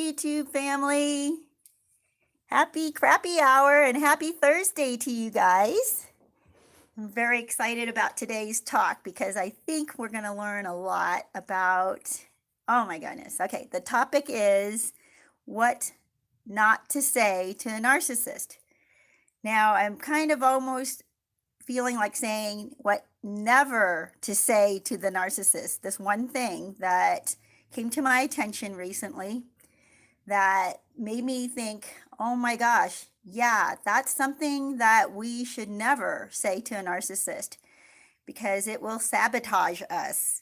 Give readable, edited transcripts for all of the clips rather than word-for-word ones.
YouTube family. Happy crappy hour and happy Thursday to you guys. I'm very excited about today's talk because I think we're going to learn a lot about, oh my goodness. Okay, the topic is what not to say to a narcissist. Now, I'm kind of almost feeling like saying what never to say to the narcissist. This one thing that came to my attention recently that made me think, oh my gosh, yeah, that's something that we should never say to a narcissist because it will sabotage us.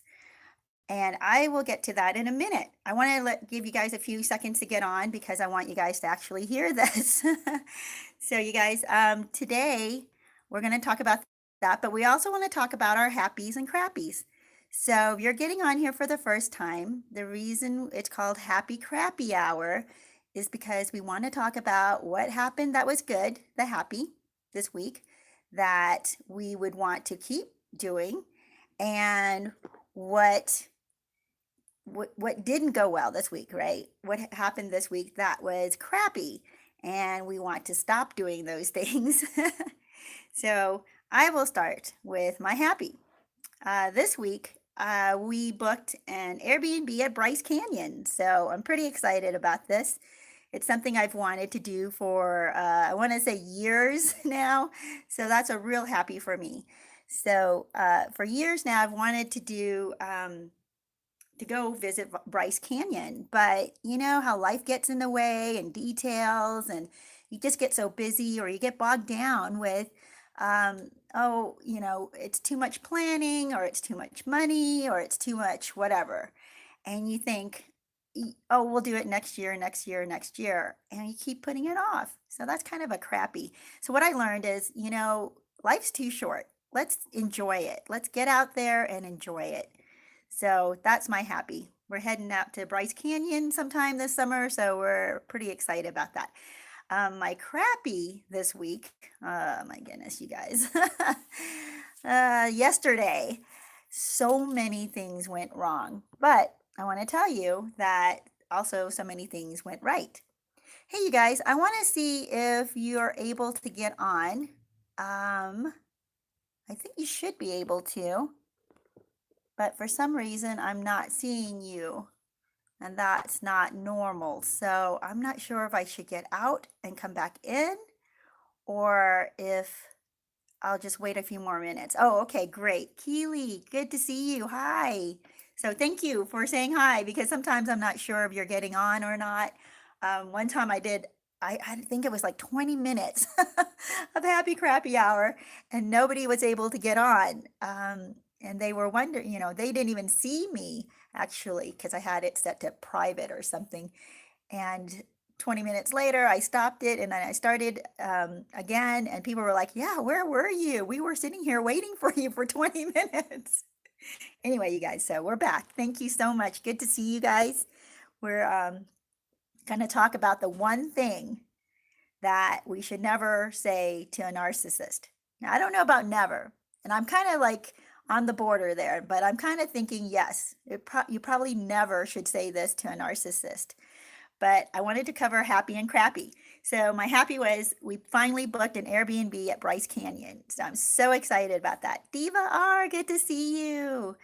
And I will get to that in a minute. I want to give you guys a few seconds to get on because I want you guys to actually hear this. So you guys, today we're going to talk about that, but we also want to talk about our happies and crappies. So if you're getting on here for the first time, the reason it's called Happy Crappy Hour is because we want to talk about what happened that was good, the happy, this week, that we would want to keep doing, and what didn't go well this week, right? What happened this week that was crappy, and we want to stop doing those things. So I will start with my happy. This week, we booked an Airbnb at Bryce Canyon. So I'm pretty excited about this. It's something I've wanted to do for, I want to say years now. So that's a real happy for me. So for years now, I've wanted to do, to go visit Bryce Canyon. But you know how life gets in the way and details, and you just get so busy or you get bogged down with, oh, you know, it's too much planning or it's too much money or it's too much whatever. And you think, oh, we'll do it next year, next year, next year. And you keep putting it off. So that's kind of a crappy. So what I learned is, you know, life's too short. Let's enjoy it. Let's get out there and enjoy it. So that's my happy. We're heading out to Bryce Canyon sometime this summer, so we're pretty excited about that. My crappy this week, my goodness, you guys. Yesterday, so many things went wrong, but I want to tell you that also so many things went right. Hey, you guys, I want to see if you are able to get on. I think you should be able to. But for some reason, I'm not seeing you, and that's not normal. So I'm not sure if I should get out and come back in, or if I'll just wait a few more minutes. Oh, okay, great. Keely, good to see you. Hi. So thank you for saying hi, because sometimes I'm not sure if you're getting on or not. One time I did, I think it was like 20 minutes of Happy Crappy Hour, and nobody was able to get on. And they were wondering, you know, they didn't even see me actually because I had it set to private or something. And 20 minutes later, I stopped it and then I started again. And people were like, yeah, where were you? We were sitting here waiting for you for 20 minutes. Anyway, you guys, so we're back. Thank you so much. Good to see you guys. We're going to talk about the one thing that we should never say to a narcissist. Now, I don't know about never, and I'm kind of like on the border there, but I'm kind of thinking, yes, you probably never should say this to a narcissist. But I wanted to cover happy and crappy. So my happy was we finally booked an Airbnb at Bryce Canyon. So I'm so excited about that. Diva R, good to see you.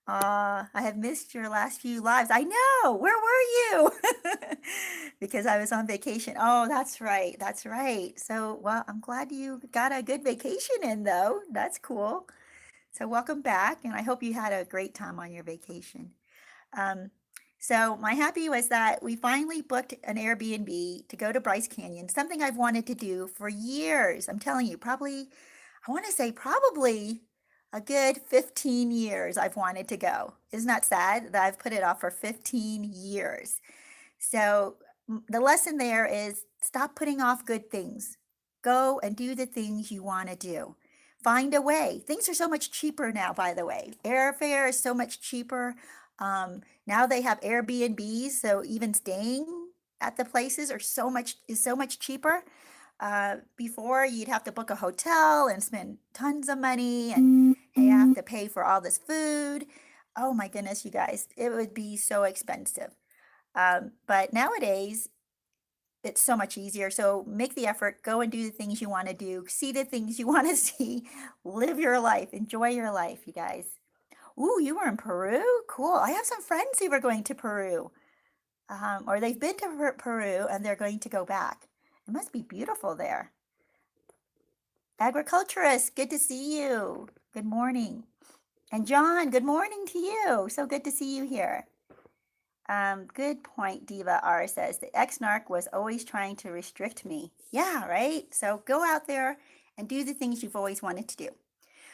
I have missed your last few lives. I know. Where were you? Because I was on vacation. Oh, that's right. That's right. So, well, I'm glad you got a good vacation in, though. That's cool. So welcome back, and I hope you had a great time on your vacation. So my happy was that we finally booked an Airbnb to go to Bryce Canyon, something I've wanted to do for years. I'm telling you, probably, I want to say probably a good 15 years I've wanted to go. Isn't that sad that I've put it off for 15 years? So the lesson there is stop putting off good things. Go and do the things you want to do. Find a way. Things are so much cheaper now, by the way. Airfare is so much cheaper. Now they have Airbnbs, so even staying at the places is so much cheaper. Before you'd have to book a hotel and spend tons of money, and you have to pay for all this food. Oh my goodness, you guys, it would be so expensive. But nowadays, it's so much easier. So make the effort, go and do the things you want to do, see the things you want to see, live your life, enjoy your life, you guys. Ooh, you were in Peru? Cool. I have some friends who were going to Peru, or they've been to Peru and they're going to go back. It must be beautiful there. Agriculturist, good to see you. Good morning. And John, good morning to you. So good to see you here. Good point, Diva R says. The ex-narc was always trying to restrict me. Yeah, right? So go out there and do the things you've always wanted to do.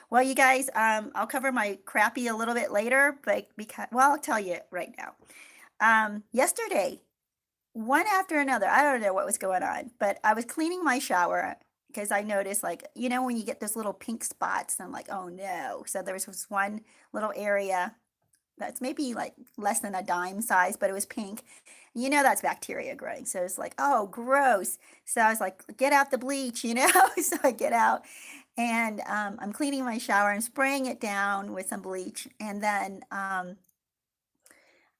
Well, you guys, I'll cover my crappy a little bit later, but I'll tell you right now. Yesterday, one after another, I don't know what was going on, but I was cleaning my shower because I noticed, like, when you get those little pink spots, I'm like, oh no. So there was this one little area that's maybe like less than a dime size, but it was pink. That's bacteria growing. So it's like, oh, gross. So I was like, get out the bleach, So I get out and I'm cleaning my shower and spraying it down with some bleach. And then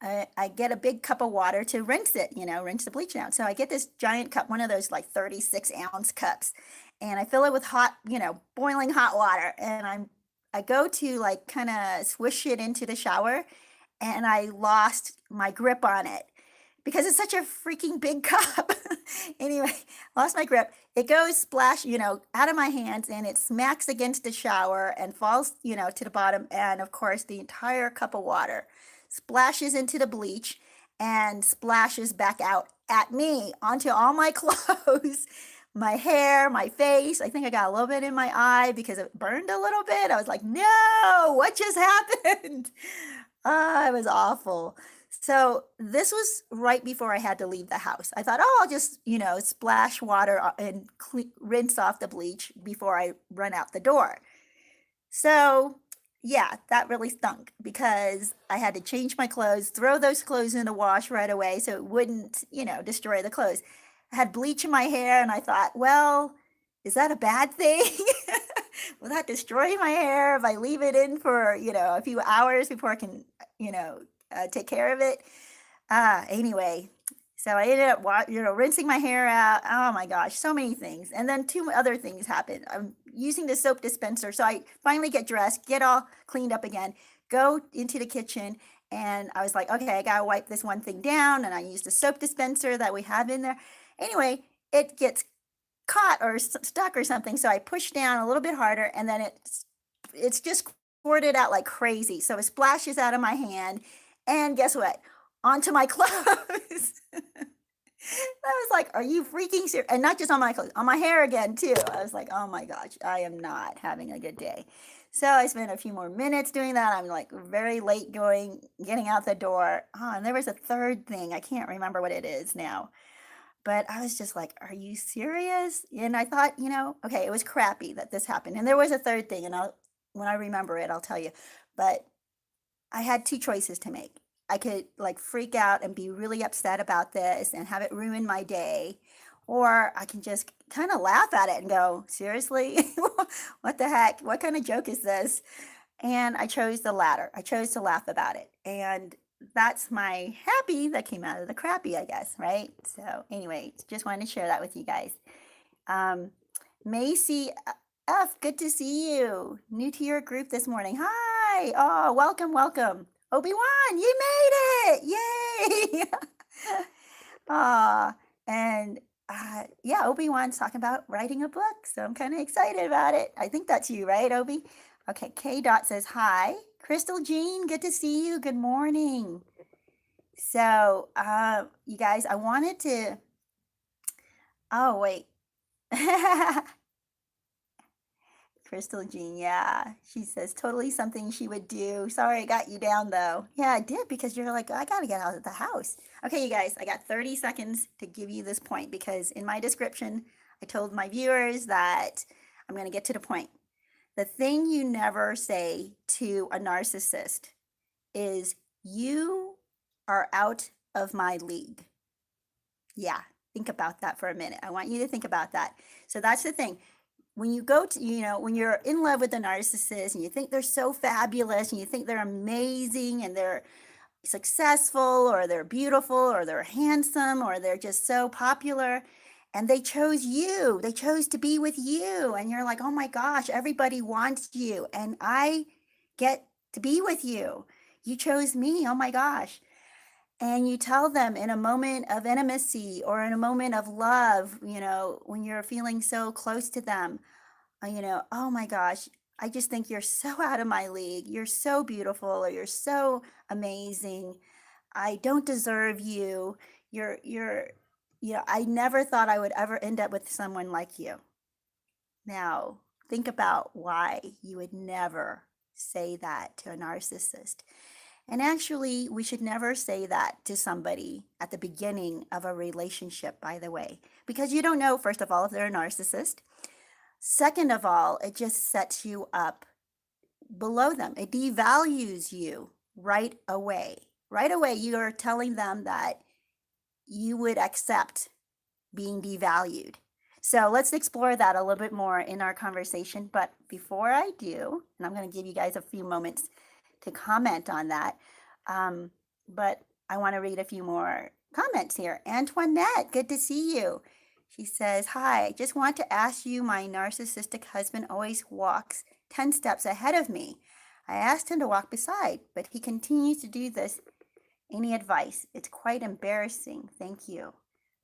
I get a big cup of water to rinse it, rinse the bleach out. So I get this giant cup, one of those like 36-ounce cups, and I fill it with hot, boiling hot water. And I go to like kind of swish it into the shower, and I lost my grip on it because it's such a freaking big cup. Anyway, lost my grip. It goes splash, out of my hands, and it smacks against the shower and falls, to the bottom. And of course, the entire cup of water splashes into the bleach and splashes back out at me onto all my clothes, my hair, my face. I think I got a little bit in my eye because it burned a little bit. I was like, no, what just happened? It was awful. So this was right before I had to leave the house. I thought, oh, I'll just, splash water and rinse off the bleach before I run out the door. So yeah, that really stunk because I had to change my clothes, throw those clothes in the wash right away so it wouldn't, destroy the clothes. I had bleach in my hair and I thought, well, is that a bad thing? Will that destroy my hair if I leave it in for, a few hours before I can, take care of it? Anyway, so I ended up, rinsing my hair out. Oh my gosh, so many things. And then two other things happened. I'm using the soap dispenser. So I finally get dressed, get all cleaned up again, go into the kitchen. And I was like, okay, I got to wipe this one thing down. And I used the soap dispenser that we have in there. Anyway, it gets caught or stuck or something. So I push down a little bit harder, and then it's just squirted out like crazy. So it splashes out of my hand. And guess what? Onto my clothes. I was like, are you freaking serious? And not just on my clothes, on my hair again, too. I was like, oh my gosh, I am not having a good day. So I spent a few more minutes doing that. I'm like very late getting out the door. Oh, and there was a third thing. I can't remember what it is now. But I was just like, are you serious? And I thought, okay, it was crappy that this happened. And there was a third thing. And when I remember it, I'll tell you. But I had two choices to make. I could like freak out and be really upset about this and have it ruin my day. Or I can just kind of laugh at it and go, seriously? What the heck? What kind of joke is this? And I chose the latter. I chose to laugh about it. And that's my happy that came out of the crappy, I guess, right? So anyway, just wanted to share that with you guys. Macy F, good to see you. New to your group this morning. Hi. Oh, welcome, welcome. Obi-Wan, you made it! Yay! And yeah, Obi-Wan's talking about writing a book, so I'm kind of excited about it. I think that's you, right, Obi? Okay, K. Dot says hi. Crystal Jean, good to see you. Good morning. So, you guys, I wanted to. Oh wait. Crystal Jean, yeah. She says totally something she would do. Sorry, I got you down though. Yeah, I did because you're like, I gotta get out of the house. Okay, you guys, I got 30 seconds to give you this point because in my description, I told my viewers that I'm gonna get to the point. The thing you never say to a narcissist is, you are out of my league. Yeah, think about that for a minute. I want you to think about that. So that's the thing. When you go to, when you're in love with a narcissist and you think they're so fabulous and you think they're amazing and they're successful or they're beautiful or they're handsome or they're just so popular, and they chose you. They chose to be with you. And you're like, oh my gosh, everybody wants you. And I get to be with you. You chose me. Oh my gosh. And you tell them in a moment of intimacy or in a moment of love, when you're feeling so close to them, oh my gosh, I just think you're so out of my league. You're so beautiful, or you're so amazing. I don't deserve you. I never thought I would ever end up with someone like you. Now, think about why you would never say that to a narcissist. And actually, we should never say that to somebody at the beginning of a relationship, by the way, because you don't know, first of all, if they're a narcissist. Second of all, it just sets you up below them. It devalues you right away. Right away, you are telling them that you would accept being devalued. So let's explore that a little bit more in our conversation. But before I do, and I'm going to give you guys a few moments to comment on that, but I want to read a few more comments here. Antoinette, good to see you. She says, hi, just want to ask you, my narcissistic husband always walks 10 steps ahead of me. I asked him to walk beside, but he continues to do this. Any advice? It's quite embarrassing. Thank you.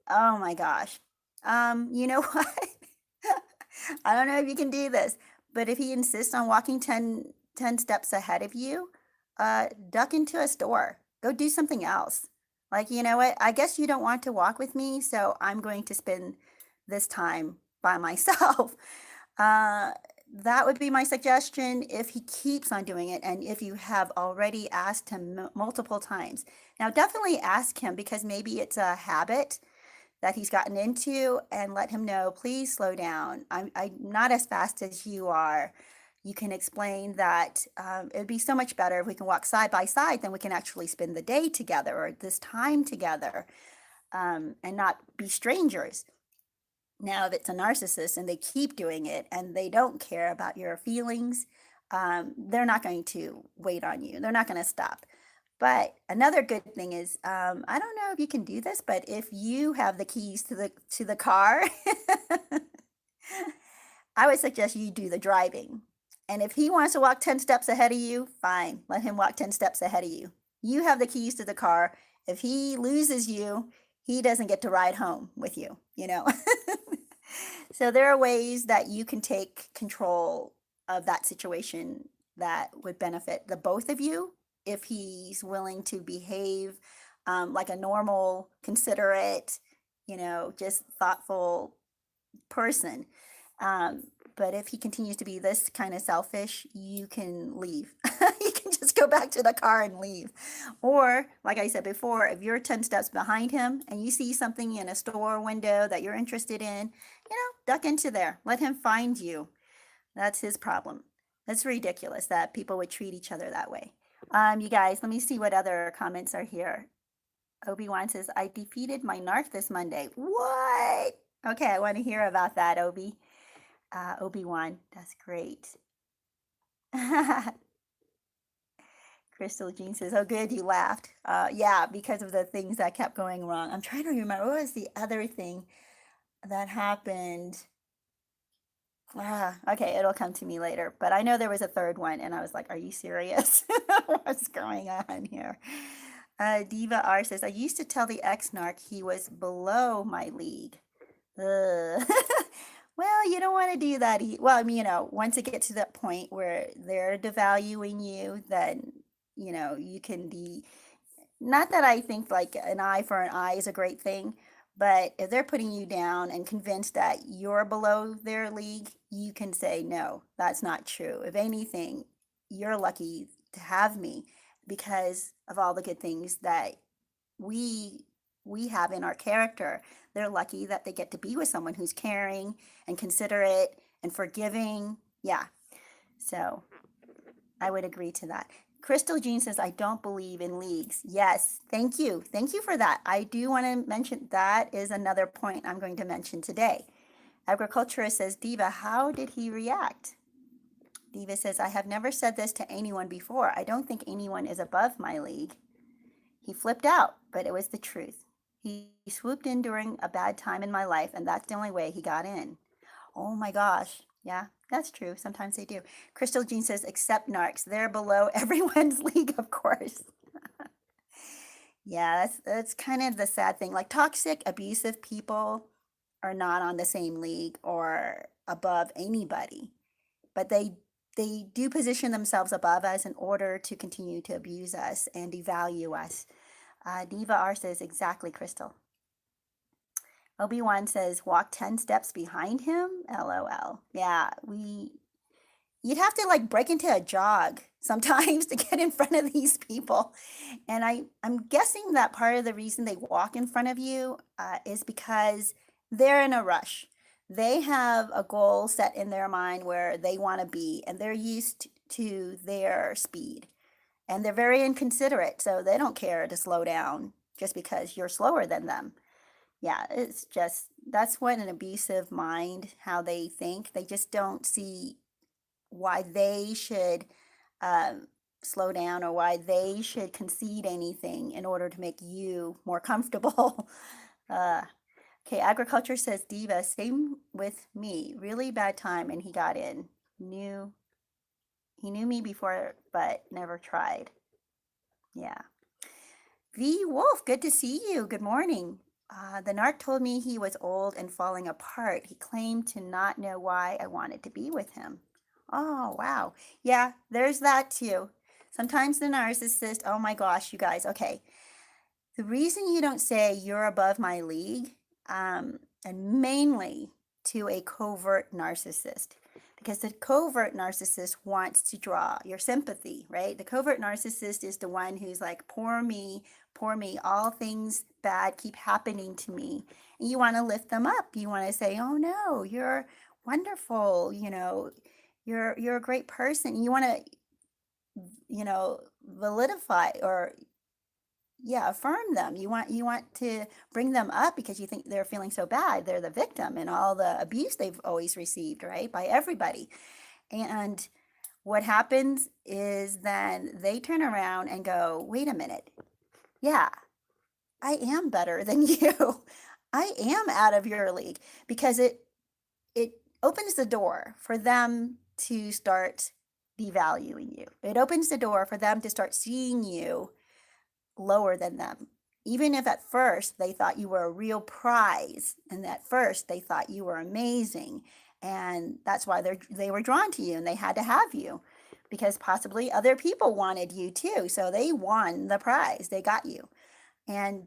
Oh my gosh. You know what? I don't know if you can do this, but if he insists on walking 10 steps ahead of you, duck into a store. Go do something else. Like, you know what? I guess you don't want to walk with me, so I'm going to spend this time by myself. That would be my suggestion if he keeps on doing it, and if you have already asked him multiple times. Now, definitely ask him, because maybe it's a habit that he's gotten into, and let him know, please slow down. I'm not as fast as you are. You can explain that it would be so much better if we can walk side by side, then we can actually spend the day together or this time together, and not be strangers. Now, if it's a narcissist and they keep doing it and they don't care about your feelings, they're not going to wait on you. They're not going to stop. But another good thing is, I don't know if you can do this, but if you have the keys to the car, I would suggest you do the driving. And if he wants to walk 10 steps ahead of you, fine, let him walk 10 steps ahead of you. You have the keys to the car. If he loses you, he doesn't get to ride home with you, So there are ways that you can take control of that situation that would benefit the both of you, if he's willing to behave like a normal, considerate, just thoughtful person. But if he continues to be this kind of selfish, you can leave. You can just go back to the car and leave. Or, like I said before, if you're 10 steps behind him and you see something in a store window that you're interested in, duck into there. Let him find you. That's his problem. That's ridiculous that people would treat each other that way. You guys, let me see what other comments are here. Obi-Wan says, I defeated my narc this Monday. What? Okay, I want to hear about that, Obi-Wan. That's great. Crystal Jean says, oh, good, you laughed. Yeah, because of the things that kept going wrong. I'm trying to remember, what was the other thing that happened? Okay, it'll come to me later. But I know there was a third one, and I was like, are you serious? What's going on here? Diva R says, I used to tell the ex-narc he was below my league. Well, you don't want to do that. Well, once it gets to that point where they're devaluing you, then, you can be, not that I think like an eye for an eye is a great thing, but if they're putting you down and convinced that you're below their league, you can say, no, that's not true. If anything, you're lucky to have me because of all the good things that we have in our character. They're lucky that they get to be with someone who's caring and considerate and forgiving. Yeah. So I would agree to that. Crystal Jean says, I don't believe in leagues. Yes, thank you. Thank you for that. I do want to mention that is another point I'm going to mention today. Agriculturist says, Diva, how did he react? Diva says, I have never said this to anyone before. I don't think anyone is above my league. He flipped out, but it was the truth. He swooped in during a bad time in my life, and that's the only way he got in. Oh my gosh. Yeah, that's true. Sometimes they do. Crystal Jean says, except narcs. They're below everyone's league, of course. Yeah, that's kind of the sad thing. Like toxic, abusive people are not on the same league or above anybody, but they do position themselves above us in order to continue to abuse us and devalue us. Diva R says, exactly, Crystal. Obi-Wan says, walk 10 steps behind him. LOL. Yeah, you'd have to like break into a jog sometimes to get in front of these people. And I'm guessing that part of the reason they walk in front of you is because they're in a rush. They have a goal set in their mind where they want to be, and they're used to their speed. And they're very inconsiderate, so they don't care to slow down just because you're slower than them. Yeah, it's just, that's what an abusive mind, how they think. They just don't see why they should slow down or why they should concede anything in order to make you more comfortable. uh, okay, agriculture says, Diva, same with me. Really bad time, and he got in. He knew me before, but never tried. Yeah. V Wolf, good to see you. Good morning. The narc told me he was old and falling apart. He claimed to not know why I wanted to be with him. Oh, wow. Yeah, there's that too. Sometimes the narcissist, oh my gosh, you guys, okay. The reason you don't say you're above my league, and mainly to a covert narcissist, because the covert narcissist wants to draw your sympathy, right? The covert narcissist is the one who's like, poor me, all things bad keep happening to me. And you want to lift them up. You want to say, oh no, you're wonderful, you're a great person. You want to, validify or affirm them. You want to bring them up because you think they're feeling so bad. They're the victim in all the abuse they've always received, right? By everybody. And what happens is then they turn around and go, wait a minute. Yeah, I am better than you. I am out of your league, because it opens the door for them to start devaluing you. It opens the door for them to start seeing you lower than them. Even if at first they thought you were a real prize, and at first they thought you were amazing, and that's why they were drawn to you and they had to have you, because possibly other people wanted you too. So they won the prize. They got you. And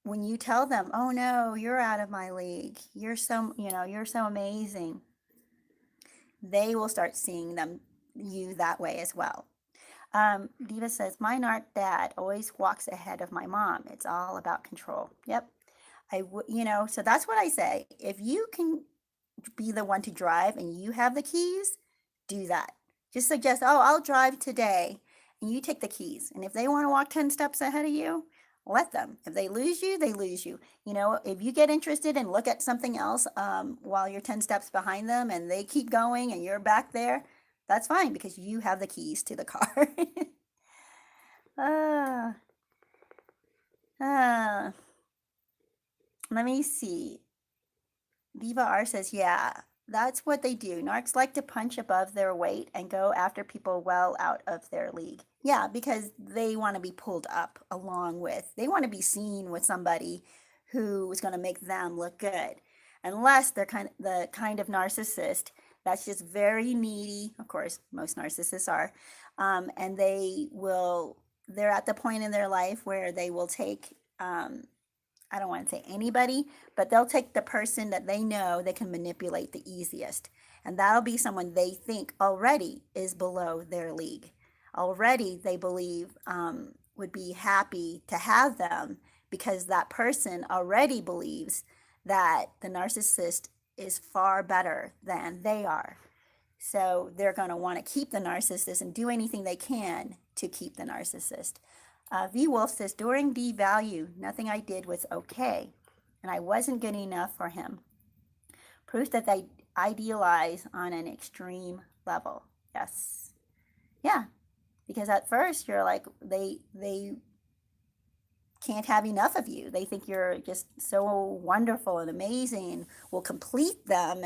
when you tell them, oh no, you're out of my league, you're so amazing, they will start seeing you that way as well. Diva says, my narc dad always walks ahead of my mom. It's all about control. Yep. So that's what I say. If you can be the one to drive and you have the keys, do that. Just suggest, oh, I'll drive today, and you take the keys. And if they want to walk 10 steps ahead of you, let them. If they lose you, they lose you. If you get interested and look at something else while you're 10 steps behind them and they keep going and you're back there, that's fine, because you have the keys to the car. uh, uh, let me see. Diva R says, yeah, that's what they do. Narcs like to punch above their weight and go after people well out of their league. Yeah, because they want to be pulled up along with, they want to be seen with somebody who is going to make them look good. Unless they're the kind of narcissist that's just very needy. Of course, most narcissists are. And they're at the point in their life where they will take, I don't want to say anybody, but they'll take the person that they know they can manipulate the easiest. And that'll be someone they think already is below their league. Already they believe would be happy to have them, because that person already believes that the narcissist is far better than they are. So they're going to want to keep the narcissist and do anything they can to keep the narcissist. V Wolf says, during devalue, nothing I did was okay, and I wasn't good enough for him. Proof that they idealize on an extreme level. Yes. Yeah. Because at first you're like, they can't have enough of you. They think you're just so wonderful and amazing and will complete them,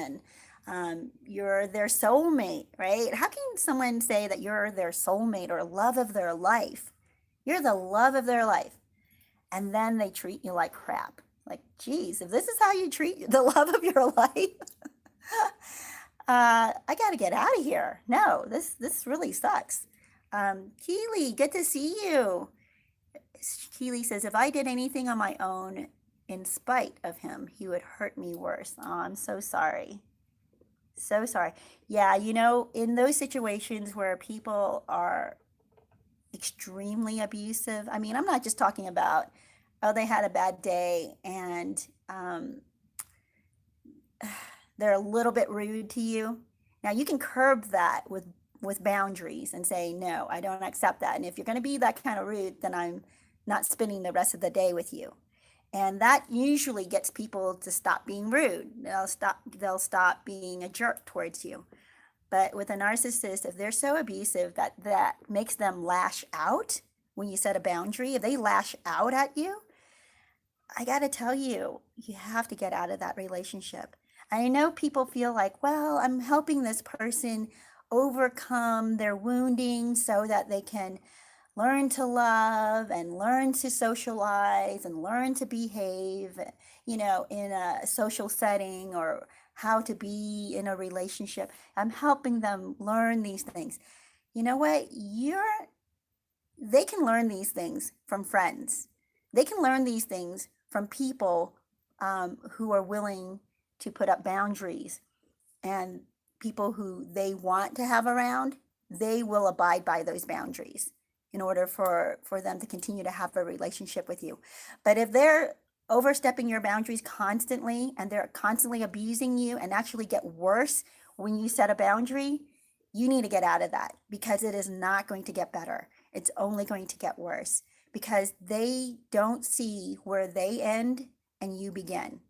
and you're their soulmate, right? How can someone say that you're their soulmate or love of their life? You're the love of their life. And then they treat you like crap. Like, geez, if this is how you treat the love of your life, I got to get out of here. No, this really sucks. Keely, good to see you. Keely says, if I did anything on my own in spite of him, he would hurt me worse. Oh, I'm so sorry. So sorry. Yeah, in those situations where people are extremely abusive, I mean, I'm not just talking about, oh, they had a bad day and they're a little bit rude to you. Now, you can curb that with boundaries and say, no, I don't accept that. And if you're going to be that kind of rude, then I'm not spending the rest of the day with you. And that usually gets people to stop being rude. They'll stop being a jerk towards you. But with a narcissist, if they're so abusive that makes them lash out when you set a boundary, if they lash out at you, I got to tell you, you have to get out of that relationship. I know people feel like, well, I'm helping this person overcome their wounding so that they can learn to love and learn to socialize and learn to behave, in a social setting, or how to be in a relationship. I'm helping them learn these things. You know what? They can learn these things from friends. They can learn these things from people who are willing to put up boundaries, and people who they want to have around, they will abide by those boundaries in order for them to continue to have a relationship with you. But if they're overstepping your boundaries constantly and they're constantly abusing you and actually get worse when you set a boundary, you need to get out of that, because it is not going to get better. It's only going to get worse, because they don't see where they end and you begin.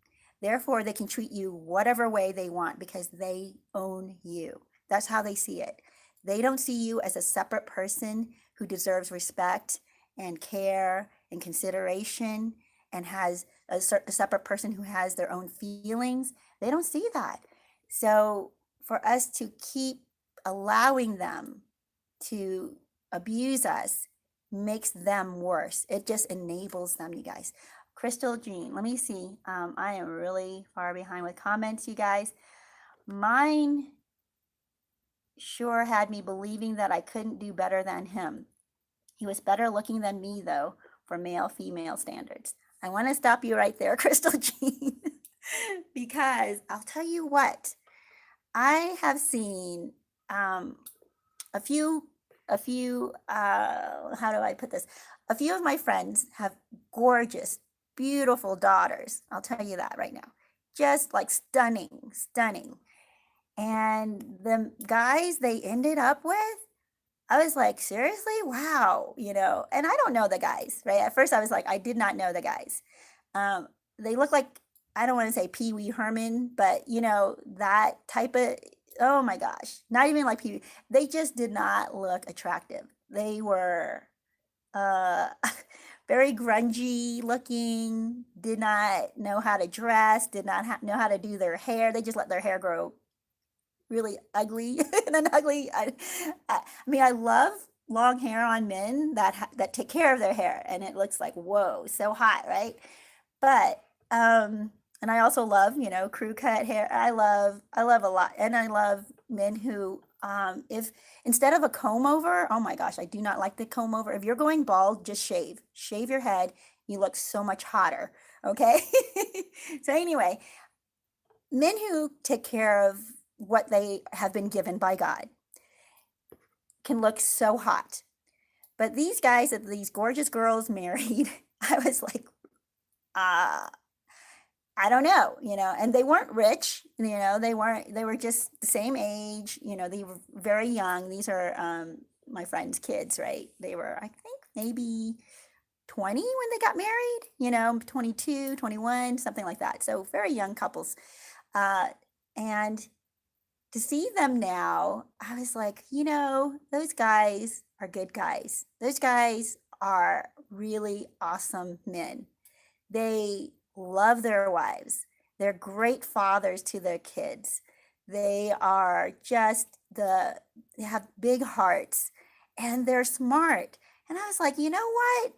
Therefore, they can treat you whatever way they want because they own you. That's how they see it. They don't see you as a separate person who deserves respect and care and consideration and has a separate person who has their own feelings. They don't see that. So for us to keep allowing them to abuse us makes them worse. It just enables them, you guys. Crystal Jean, let me see. I am really far behind with comments, you guys. Mine sure had me believing that I couldn't do better than him. He was better looking than me, though, for male-female standards. I want to stop you right there, Crystal Jean, because I'll tell you what, I have seen a few, how do I put this? A few of my friends have gorgeous, beautiful daughters. I'll tell you that right now. Just like stunning, stunning. And the guys they ended up with, I was like, seriously? Wow. And I don't know the guys, right? At first I was like, I did not know the guys. They look like, I don't want to say Pee Wee Herman, but that type of, oh my gosh, not even like Pee Wee. They just did not look attractive. They were very grungy looking, did not know how to dress, did not know how to do their hair. They just let their hair grow really ugly and an ugly. I mean, I love long hair on men that take care of their hair, and it looks like, whoa, so hot, right? But and I also love, crew cut hair. I love a lot, and I love men who, if instead of a comb over, oh my gosh, I do not like the comb over. If you're going bald, just shave your head. You look so much hotter. Okay. So anyway, men who take care of what they have been given by God can look so hot. But these guys that these gorgeous girls married, I was like, I don't know, and they weren't rich, they were just the same age, they were very young. These are my friend's kids, right? They were, I think, maybe 20 when they got married, 22, 21, something like that. So very young couples. And to see them now, I was like, those guys are good guys. Those guys are really awesome men. They love their wives. They're great fathers to their kids. They are just they have big hearts and they're smart. And I was like, you know what?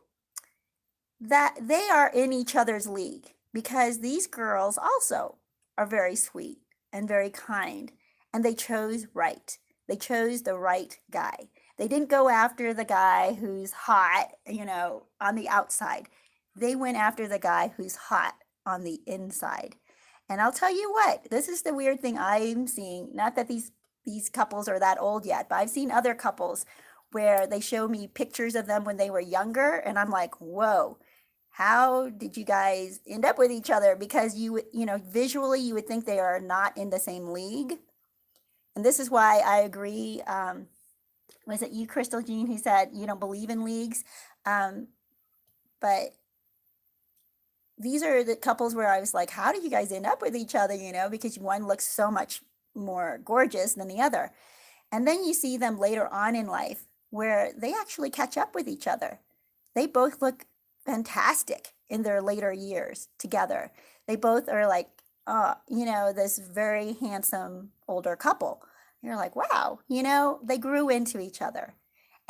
That they are in each other's league because these girls also are very sweet and very kind and they chose right. They chose the right guy. They didn't go after the guy who's hot, on the outside. They went after the guy who's hot on the inside. And I'll tell you what, this is the weird thing I'm seeing. Not that these couples are that old yet, but I've seen other couples where they show me pictures of them when they were younger and I'm like, "Whoa, how did you guys end up with each other?" Because visually you would think they are not in the same league. And this is why I agree. Was it you, Crystal Jean, who said you don't believe in leagues? But these are the couples where I was like, how did you guys end up with each other? Because one looks so much more gorgeous than the other. And then you see them later on in life where they actually catch up with each other. They both look fantastic in their later years together. They both are like, this very handsome older couple. You're like, wow, they grew into each other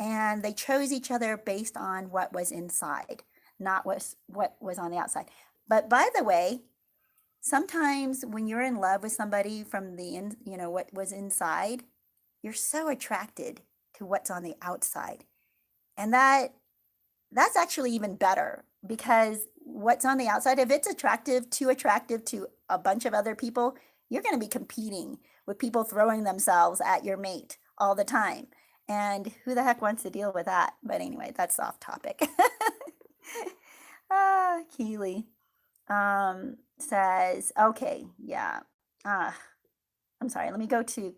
and they chose each other based on what was inside, not what was on the outside. But by the way, sometimes when you're in love with somebody from what was inside, you're so attracted to what's on the outside. And that's actually even better because what's on the outside, if it's too attractive to a bunch of other people, you're going to be competing with people throwing themselves at your mate all the time. And who the heck wants to deal with that? But anyway, that's off topic. Keely says, okay, yeah. I'm sorry, let me go to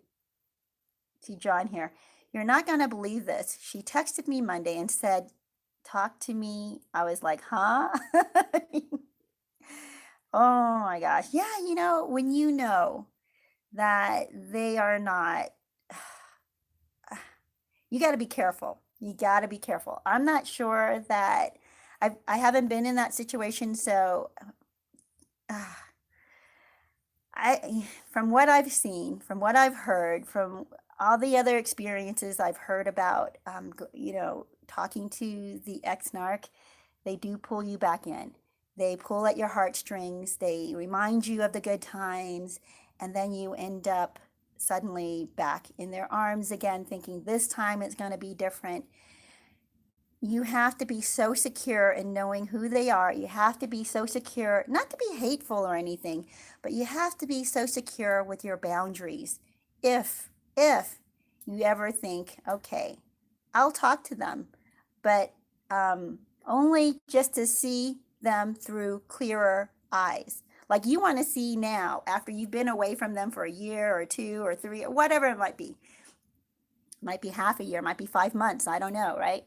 John here. You're not going to believe this. She texted me Monday and said, talk to me. I was like, huh? Oh my gosh. Yeah, when you know that they are not, you got to be careful. You got to be careful. I'm not sure that I haven't been in that situation. So from what I've seen, from what I've heard, from all the other experiences I've heard about, talking to the ex-narc, they do pull you back in. They pull at your heartstrings. They remind you of the good times. And then you end up suddenly back in their arms again, thinking this time it's going to be different. You have to be so secure in knowing who they are. You have to be so secure, not to be hateful or anything, but you have to be so secure with your boundaries. If you ever think, okay, I'll talk to them, but only just to see them through clearer eyes. Like you want to see now after you've been away from them for a year or 2 or 3 or whatever it might be. Might be half a year, might be 5 months, I don't know, right?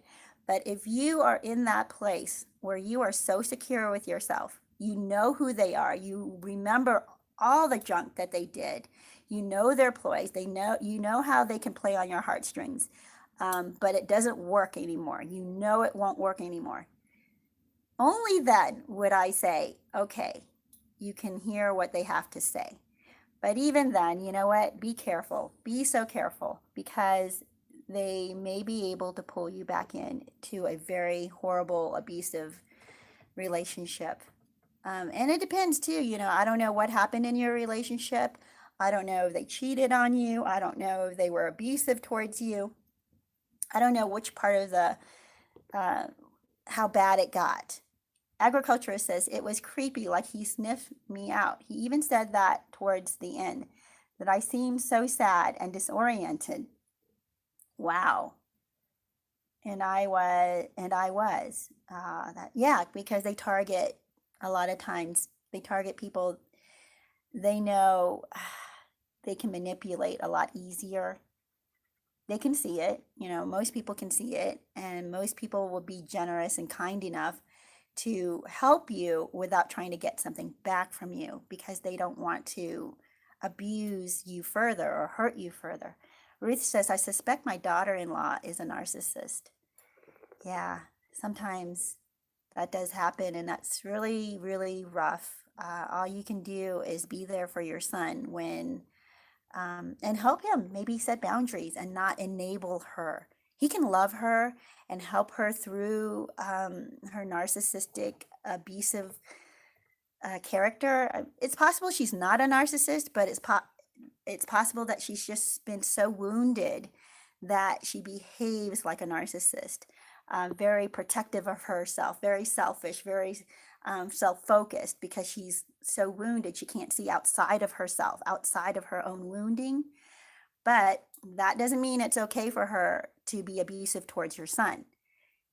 But if you are in that place where you are so secure with yourself, you know who they are, you remember all the junk that they did, you know their ploys, you know how they can play on your heartstrings, but it doesn't work anymore. You know it won't work anymore. Only then would I say, okay, you can hear what they have to say. But even then, you know what? Be careful. Be so careful because they may be able to pull you back in to a very horrible, abusive relationship. And it depends too. I don't know what happened in your relationship. I don't know if they cheated on you. I don't know if they were abusive towards you. I don't know which part of how bad it got. Agriculturist says it was creepy, like he sniffed me out. He even said that towards the end, that I seemed so sad and disoriented. Wow. And I was. Because they target, a lot of times, they target people they know they can manipulate a lot easier. They can see it, most people can see it, and most people will be generous and kind enough to help you without trying to get something back from you because they don't want to abuse you further or hurt you further. Ruth says, I suspect my daughter-in-law is a narcissist. Yeah, sometimes That does happen, and that's really, really rough. All you can do is be there for your son when, and help him maybe set boundaries and not enable her. He can love her and help her through her narcissistic, abusive character. It's possible she's not a narcissist, but it's possible that she's just been so wounded that she behaves like a narcissist, very protective of herself, very selfish, very self-focused, because she's so wounded she can't see outside of herself, outside of her own wounding. But that doesn't mean it's okay for her to be abusive towards your son.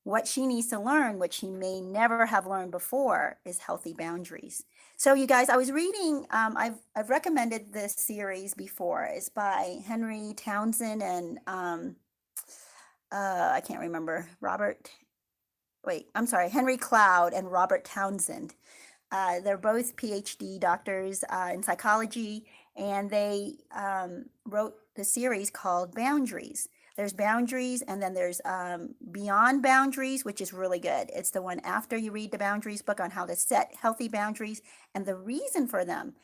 What she needs to learn, which she may never have learned before, is healthy boundaries. So you guys, I was reading, I've recommended this series before. It's by Henry Townsend and I can't remember, Henry Cloud and Robert Townsend. They're both PhD doctors in psychology, and they wrote the series called Boundaries. There's Boundaries, and then there's Beyond Boundaries, which is really good. It's the one after you read the Boundaries book on how to set healthy boundaries and the reason for them.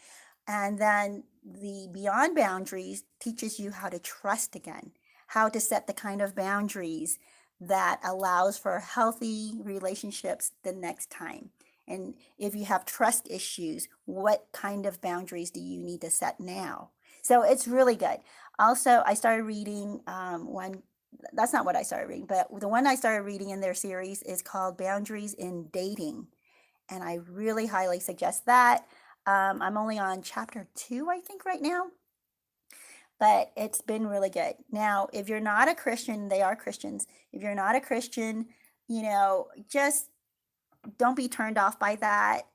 And then the Beyond Boundaries teaches you how to trust again, how to set the kind of boundaries that allows for healthy relationships the next time. And if you have trust issues, what kind of boundaries do you need to set now? So it's really good. Also, I started reading one, that's not what I started reading, but the one I started reading in their series is called Boundaries in Dating. And I really highly suggest that. I'm only on chapter 2, I think, right now. But it's been really good. Now, if you're not a Christian, they are Christians. If you're not a Christian, just don't be turned off by that.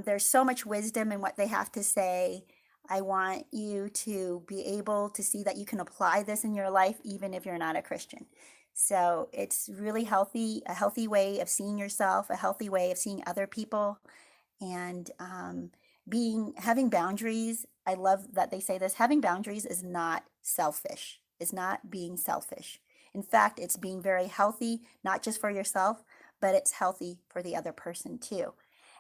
There's so much wisdom in what they have to say. I want you to be able to see that you can apply this in your life, even if you're not a Christian. So it's really healthy, a healthy way of seeing yourself, a healthy way of seeing other people, and having boundaries. I love that they say this. Having boundaries is not selfish. It's not being selfish. In fact, it's being very healthy, not just for yourself, but it's healthy for the other person too.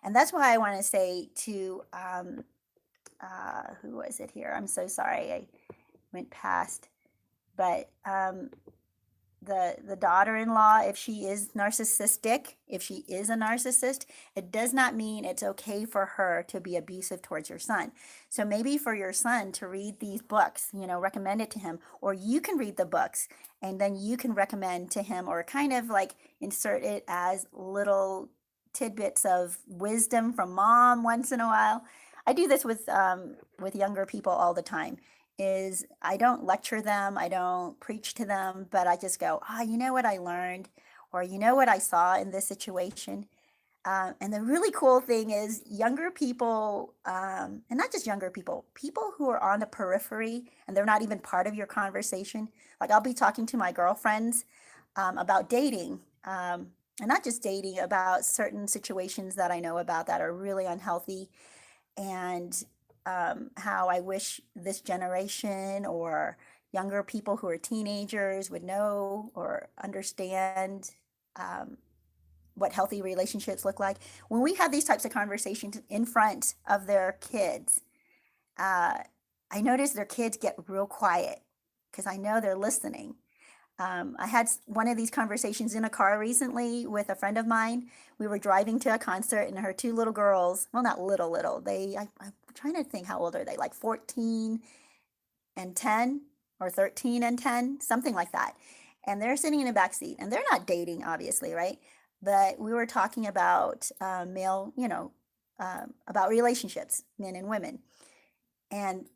And that's why I want to say to, who was it here? I'm so sorry, I went past. But the daughter-in-law, if she is narcissistic, if she is a narcissist, it does not mean it's okay for her to be abusive towards your son. So maybe for your son to read these books, recommend it to him, or you can read the books and then you can recommend to him, or kind of like insert it as little tidbits of wisdom from mom once in a while. I do this with younger people all the time. Is I don't lecture them, I don't preach to them, but I just go, you know what I learned, or you know what I saw in this situation. And the really cool thing is younger people, and not just younger people, people who are on the periphery and they're not even part of your conversation. Like I'll be talking to my girlfriends about dating, and not just dating, about certain situations that I know about that are really unhealthy, and how I wish this generation or younger people who are teenagers would know or understand what healthy relationships look like. When we have these types of conversations in front of their kids, I notice their kids get real quiet because I know they're listening. I had one of these conversations in a car recently with a friend of mine. We were driving to a concert, and her two little girls, well, not little, I'm trying to think, how old are they? Like 14 and 10, or 13 and 10, something like that. And they're sitting in the back seat, and they're not dating, obviously, right? But we were talking about about relationships, men and women. And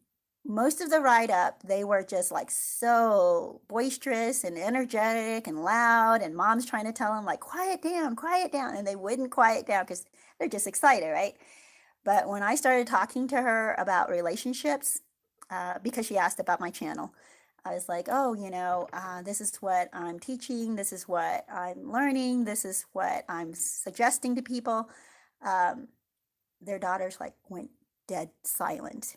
most of the ride up, they were just like so boisterous and energetic and loud, and mom's trying to tell them like, quiet down, and they wouldn't quiet down because they're just excited, right? But when I started talking to her about relationships, because she asked about my channel, I was like, this is what I'm teaching, this is what I'm learning, this is what I'm suggesting to people. Their daughters like went dead silent.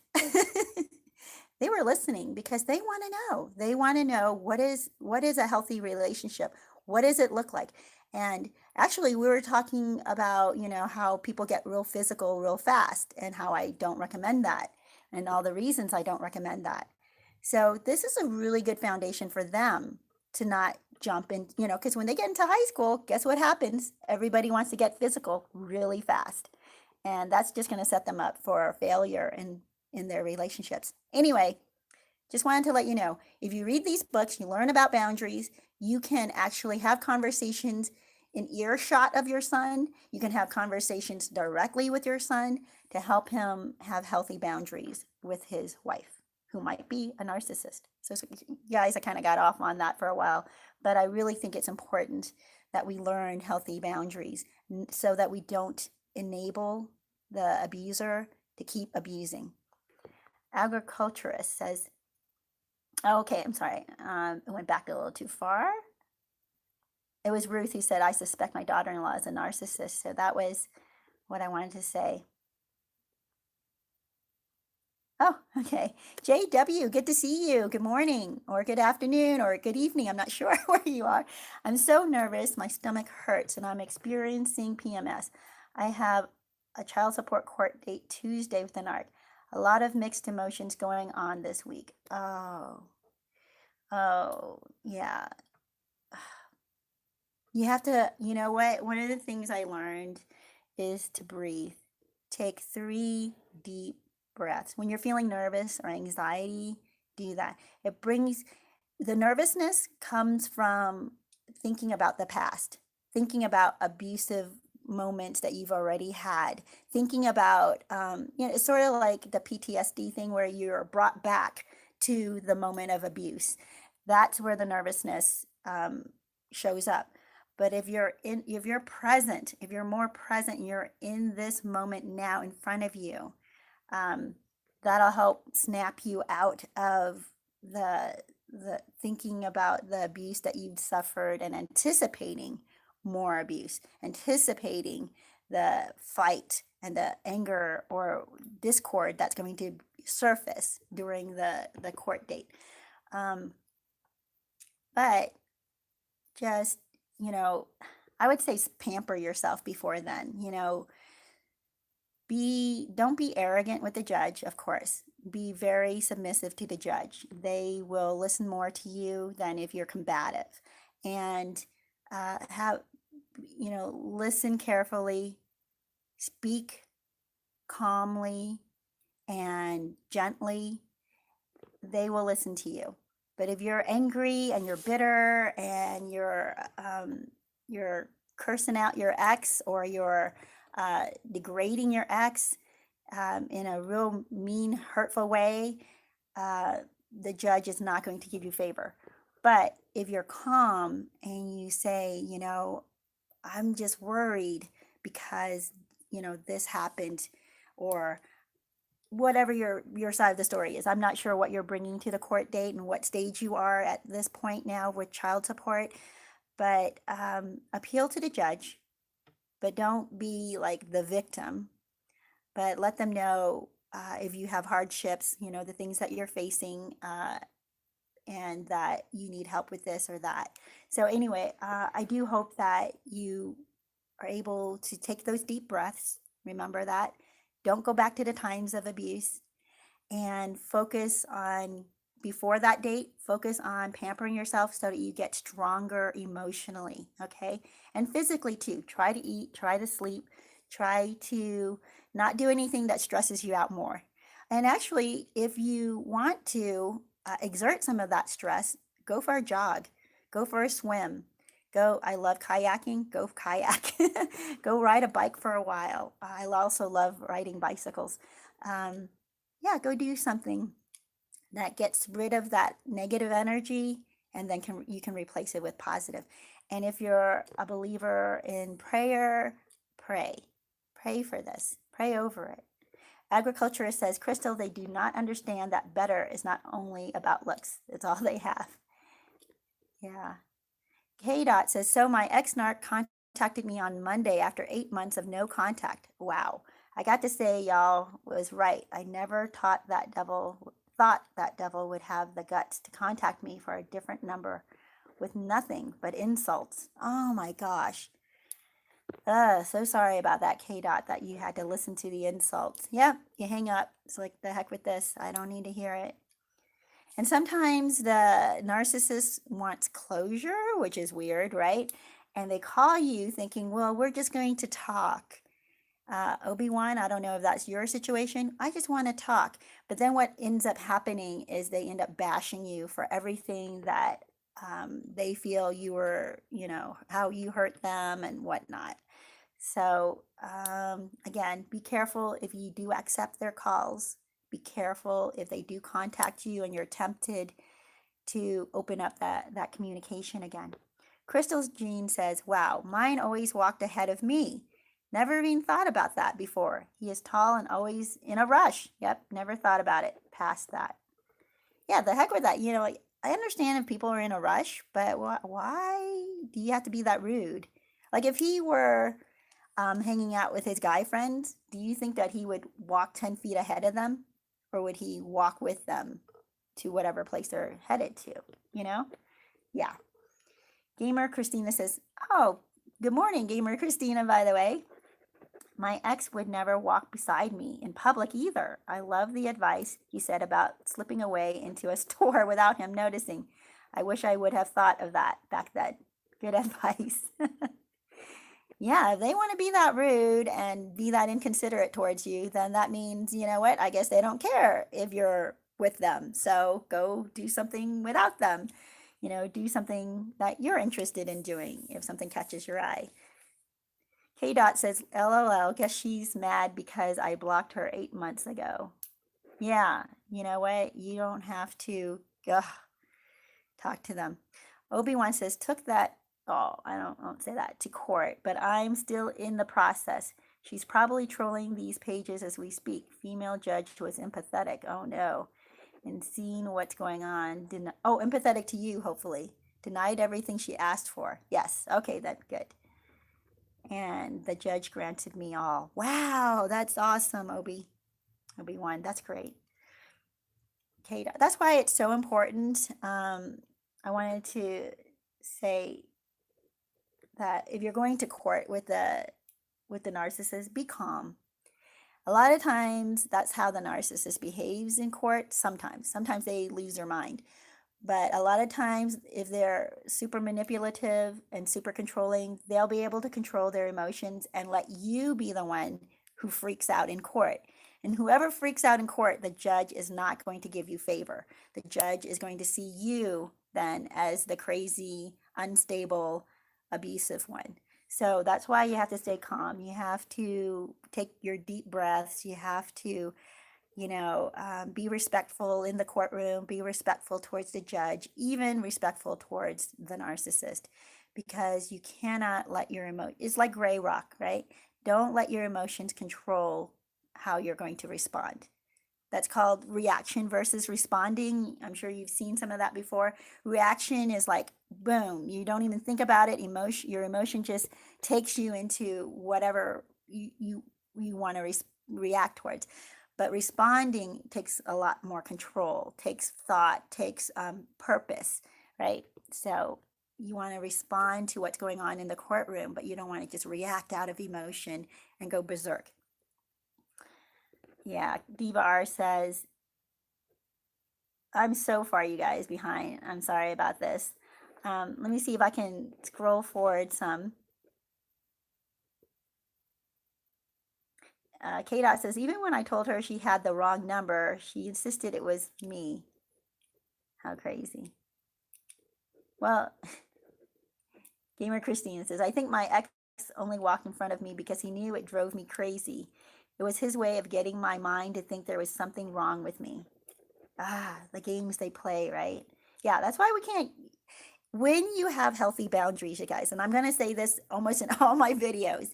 They were listening because they want to know. They want to know what is a healthy relationship? What does it look like? And actually, we were talking about, how people get real physical real fast and how I don't recommend that and all the reasons I don't recommend that. So this is a really good foundation for them to not jump in, because when they get into high school, guess what happens? Everybody wants to get physical really fast. And that's just going to set them up for failure in their relationships. Anyway, just wanted to let you know, if you read these books, you learn about boundaries, you can actually have conversations in earshot of your son. You can have conversations directly with your son to help him have healthy boundaries with his wife, who might be a narcissist. So, guys, I kind of got off on that for a while, but I really think it's important that we learn healthy boundaries so that we don't enable the abuser to keep abusing. Agriculturist says, okay, I'm sorry. It went back a little too far. It was Ruth who said, I suspect my daughter-in-law is a narcissist. So that was what I wanted to say. Oh, okay. JW, good to see you. Good morning or good afternoon or good evening. I'm not sure where you are. I'm so nervous. My stomach hurts and I'm experiencing PMS. I have a child support court date Tuesday with an ARC. A lot of mixed emotions going on this week. Oh, yeah. You have to, you know what? One of the things I learned is to breathe. Take 3 deep breaths. When you're feeling nervous or anxiety, do that. It brings the nervousness comes from thinking about the past, thinking about abusive moments that you've already had, thinking about, it's sort of like the PTSD thing where you're brought back to the moment of abuse. That's where the nervousness shows up. But if you're present, if you're more present, you're in this moment now in front of you, that'll help snap you out of the thinking about the abuse that you've suffered and anticipating more abuse, anticipating the fight and the anger or discord that's going to surface during the court date. But just, I would say pamper yourself before then, don't be arrogant with the judge, of course. Be very submissive to the judge. They will listen more to you than if you're combative. And listen carefully, speak calmly and gently. They will listen to you. But if you're angry and you're bitter and you're cursing out your ex or you're degrading your ex in a real mean, hurtful way, the judge is not going to give you favor. But if you're calm and you say, I'm just worried because, this happened, or whatever your side of the story is. I'm not sure what you're bringing to the court date and what stage you are at this point now with child support, but appeal to the judge, but don't be like the victim, but let them know if you have hardships, the things that you're facing, and that you need help with this or that. So anyway, I do hope that you are able to take those deep breaths. Remember that. Don't go back to the times of abuse and focus on, before that date, focus on pampering yourself so that you get stronger emotionally, okay? And physically too. Try to eat, try to sleep, try to not do anything that stresses you out more. And actually, if you want to exert some of that stress, go for a jog, go for a swim. I love kayaking, go kayak, go ride a bike for a while. I also love riding bicycles. Go do something that gets rid of that negative energy, and then you can replace it with positive. And if you're a believer in prayer, pray for this, pray over it. Agriculturist says, Crystal, they do not understand that better is not only about looks. It's all they have. Yeah. K-Dot says, so my ex-narc contacted me on Monday after 8 months of no contact. Wow. I got to say, y'all was right. I never thought that devil would have the guts to contact me for a different number. with nothing but insults. Oh my gosh. So sorry about that, K Dot, that you had to listen to the insults. Yep, you hang up. It's like, the heck with this. I don't need to hear it. And sometimes the narcissist wants closure, which is weird, right? And they call you thinking, well, we're just going to talk. Obi-Wan, I don't know if that's your situation. I just want to talk. But then what ends up happening is they end up bashing you for everything that they feel you were, how you hurt them and whatnot. So again, be careful if you do accept their calls. Be careful if they do contact you and you're tempted to open up that communication again. Crystal's Jean says, wow, mine always walked ahead of me. Never even thought about that before. He is tall and always in a rush. Yep, never thought about it past that. Yeah, the heck with that. I understand if people are in a rush, but why do you have to be that rude? Like if he were hanging out with his guy friends, do you think that he would walk 10 feet ahead of them? Or would he walk with them to whatever place they're headed to? Yeah. Gamer Christina says, oh, good morning, Gamer Christina, by the way. My ex would never walk beside me in public either. I love the advice he said about slipping away into a store without him noticing. I wish I would have thought of that back then. Good advice. Yeah, if they want to be that rude and be that inconsiderate towards you, then that means, you know what? I guess they don't care if you're with them. So go do something without them. Do something that you're interested in doing if something catches your eye. K Dot says, LOL, guess she's mad because I blocked her 8 months ago. Yeah, you know what? You don't have to talk to them. Obi-Wan says, took that, I won't say that, to court, but I'm still in the process. She's probably trolling these pages as we speak. Female judge was empathetic. Oh no. And seeing what's going on. Empathetic to you, hopefully. Denied everything she asked for. Yes. Okay, that's good. And the judge granted me all. Wow, that's awesome, Obi-Wan. That's great. Okay, that's why it's so important. I wanted to say that if you're going to court with the narcissist, be calm. A lot of times that's how the narcissist behaves in court. Sometimes they lose their mind. But a lot of times, if they're super manipulative and super controlling, they'll be able to control their emotions and let you be the one who freaks out in court. And whoever freaks out in court, the judge is not going to give you favor. The judge is going to see you then as the crazy, unstable, abusive one. So that's why you have to stay calm. You have to take your deep breaths. You have to be respectful in the courtroom, be respectful towards the judge, even respectful towards the narcissist, because you cannot let your it's like gray rock, right? Don't let your emotions control how you're going to respond. That's called reaction versus responding. I'm sure you've seen some of that before. Reaction is like, boom, you don't even think about it. Your emotion just takes you into whatever you want to react towards. But responding takes a lot more control, takes thought, takes purpose, right? So you want to respond to what's going on in the courtroom, but you don't want to just react out of emotion and go berserk. Yeah, Diva R says, I'm so far, you guys, behind. I'm sorry about this. Let me see if I can scroll forward some. K-Dot says, even when I told her she had the wrong number, she insisted it was me. How crazy. Well, Gamer Christine says, I think my ex only walked in front of me because he knew it drove me crazy. It was his way of getting my mind to think there was something wrong with me. The games they play, right? Yeah, that's why we can't. When you have healthy boundaries, you guys, and I'm going to say this almost in all my videos,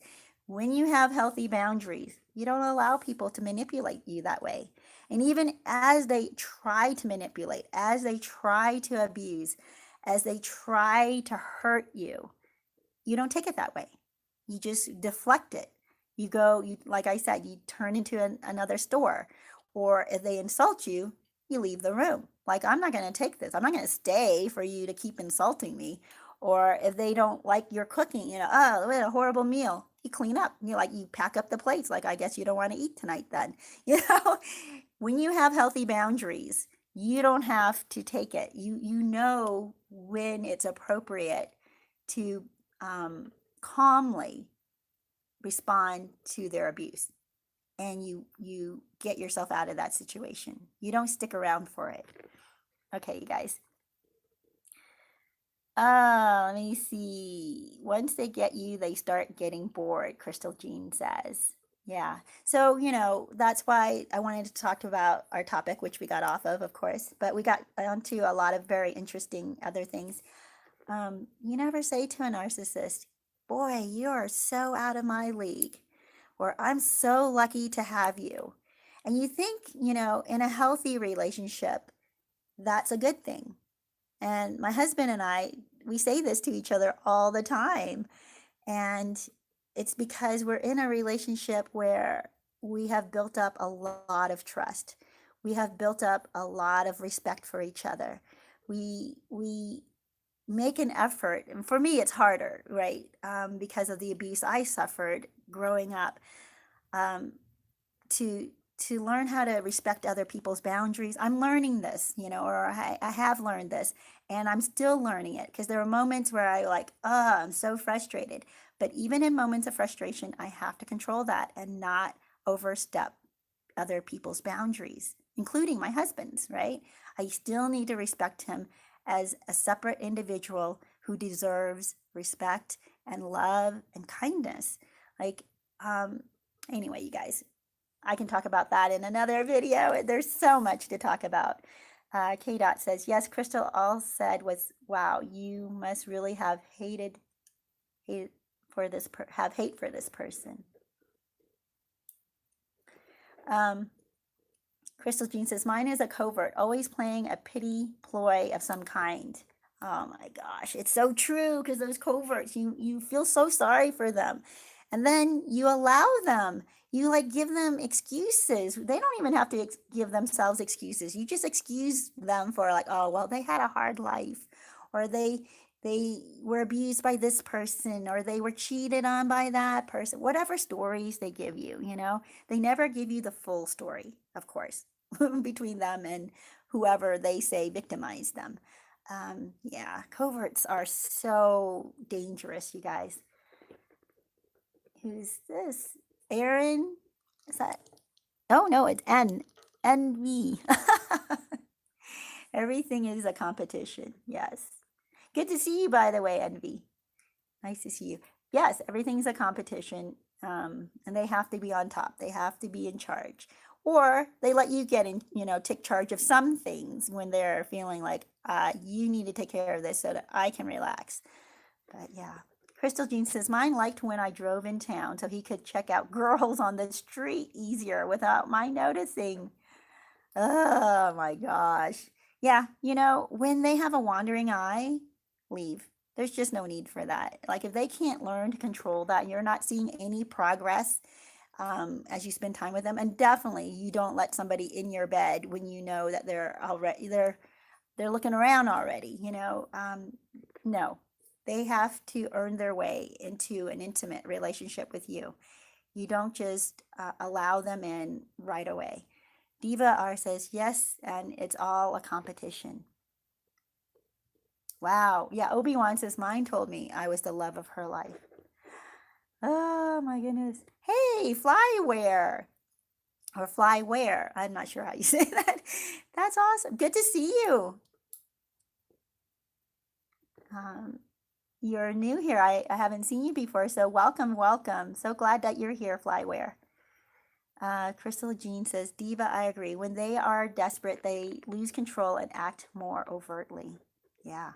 when you have healthy boundaries, you don't allow people to manipulate you that way. And even as they try to manipulate, as they try to abuse, as they try to hurt you, you don't take it that way. You just deflect it. You go, like I said, you turn into another store. Or if they insult you, you leave the room. Like, I'm not going to take this. I'm not going to stay for you to keep insulting me. Or if they don't like your cooking, oh, what a horrible meal. You clean up. You pack up the plates. Like, I guess you don't want to eat tonight then. You know, when you have healthy boundaries, you don't have to take it. You know when it's appropriate to calmly respond to their abuse, and you get yourself out of that situation. You don't stick around for it. Okay, you guys. Let me see. Once they get you, they start getting bored, Crystal Jean says. Yeah. So, that's why I wanted to talk about our topic, which we got off of course, but we got onto a lot of very interesting other things. You never say to a narcissist, boy, you are so out of my league, or I'm so lucky to have you. And you think, in a healthy relationship, that's a good thing. And my husband and I, we say this to each other all the time. And it's because we're in a relationship where we have built up a lot of trust. We have built up a lot of respect for each other. We make an effort, and for me it's harder, right? Because of the abuse I suffered growing up, um, to learn how to respect other people's boundaries. I'm learning this, or I have learned this, and I'm still learning it, because there are moments where I'm so frustrated. But even in moments of frustration, I have to control that and not overstep other people's boundaries, including my husband's, right? I still need to respect him as a separate individual who deserves respect and love and kindness. Anyway, you guys, I can talk about that in another video. There's so much to talk about. K. Dot says, yes, Crystal, all said was, wow, you must really have hate for this person. Crystal Jean says, mine is a covert, always playing a pity ploy of some kind. Oh my gosh, it's so true, because those coverts, you feel so sorry for them. And then you allow them. You give them excuses. They don't even have to give themselves excuses. You just excuse them for oh, well, they had a hard life, or they were abused by this person, or they were cheated on by that person. Whatever stories they give you, they never give you the full story, of course, between them and whoever they say victimized them. Yeah, coverts are so dangerous, you guys. Who's this? Aaron? Is that? Oh, no, it's Envy. Everything is a competition. Yes. Good to see you, by the way, Envy. Nice to see you. Yes, everything's a competition, and they have to be on top. They have to be in charge. Or they let you get in, take charge of some things when they're feeling you need to take care of this so that I can relax. But yeah. Crystal Jean says, mine liked when I drove in town so he could check out girls on the street easier without my noticing. Oh my gosh. Yeah, when they have a wandering eye, leave. There's just no need for that. If they can't learn to control that, you're not seeing any progress as you spend time with them. And definitely you don't let somebody in your bed when you know that they're looking around already, no. They have to earn their way into an intimate relationship with you. You don't just allow them in right away. Diva R says, yes, and it's all a competition. Wow. Yeah, Obi-Wan says, mine told me I was the love of her life. Oh, my goodness. Hey, Flyware. Or Flyware. I'm not sure how you say that. That's awesome. Good to see you. You're new here. I haven't seen you before, so welcome. So glad that you're here, Flyware. Crystal Jean says, Diva, I agree. When they are desperate, they lose control and act more overtly. Yeah.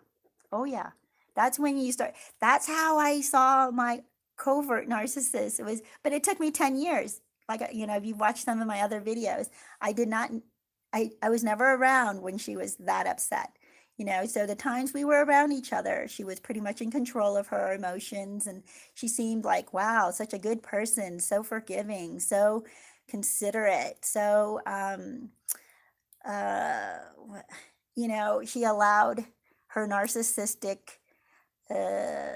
Oh, yeah. That's when you start. That's how I saw my covert narcissist. But it took me 10 years. If you've watched some of my other videos, I was never around when she was that upset. So the times we were around each other, she was pretty much in control of her emotions, and she seemed like, wow, such a good person, so forgiving, so considerate, so she allowed her narcissistic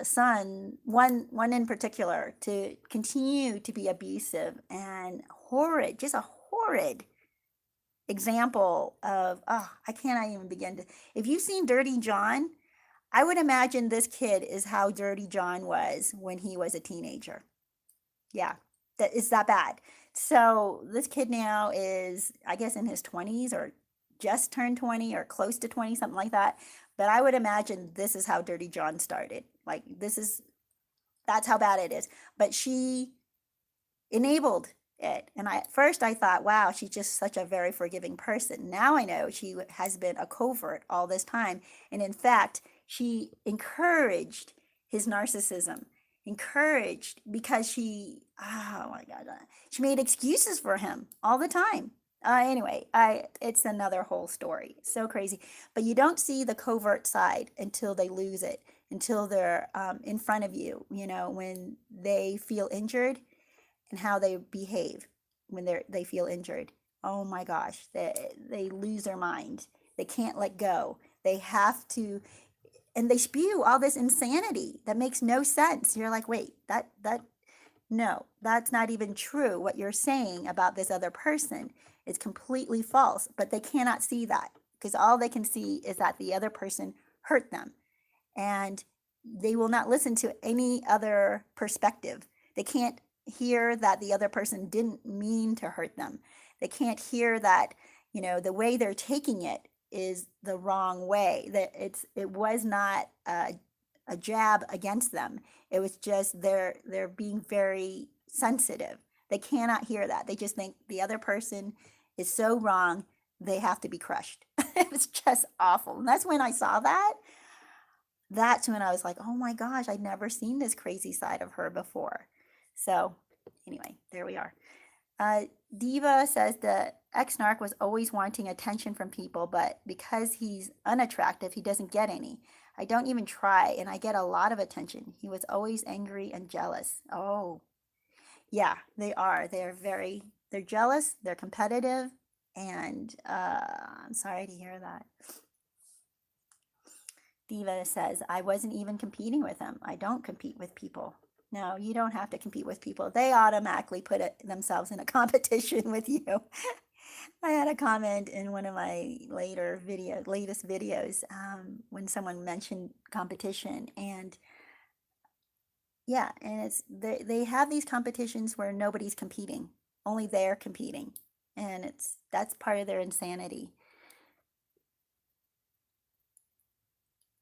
son, one in particular, to continue to be abusive and horrid, just a horrid example of, oh, I cannot even begin to. If you've seen Dirty John, I would imagine this kid is how Dirty John was when he was a teenager. Yeah, that is that bad. So this kid now is, I guess, in his 20s or just turned 20 or close to 20, something like that. But I would imagine this is how Dirty John started. Like, that's how bad it is. But she enabled it. And at first I thought, wow, she's just such a very forgiving person. Now I know she has been a covert all this time. And in fact, she encouraged his narcissism, encouraged because oh my God, she made excuses for him all the time. Anyway, it's another whole story. So crazy. But you don't see the covert side until they lose it, until they're in front of you, when they feel injured and how they behave when they feel injured. Oh my gosh, they lose their mind. They can't let go. They have to, and they spew all this insanity that makes no sense. You're like, wait, no, that's not even true. What you're saying about this other person is completely false, but they cannot see that because all they can see is that the other person hurt them, and they will not listen to any other perspective. They can't hear that the other person didn't mean to hurt them. They can't hear that, the way they're taking it is the wrong way, that it was not a jab against them. It was just they're being very sensitive. They cannot hear that. They just think the other person is so wrong, they have to be crushed. It's just awful. And that's when I saw that. That's when I was like, oh my gosh, I'd never seen this crazy side of her before. So anyway, there we are. Diva says the ex-narc was always wanting attention from people, but because he's unattractive, he doesn't get any. I don't even try, and I get a lot of attention. He was always angry and jealous. Oh, yeah, they are. They're jealous, they're competitive, and I'm sorry to hear that. Diva says, I wasn't even competing with him. I don't compete with people. No, you don't have to compete with people. They automatically put themselves in a competition with you. I had a comment in one of my latest videos when someone mentioned competition, and yeah, and they have these competitions where nobody's competing, only they're competing, and that's part of their insanity.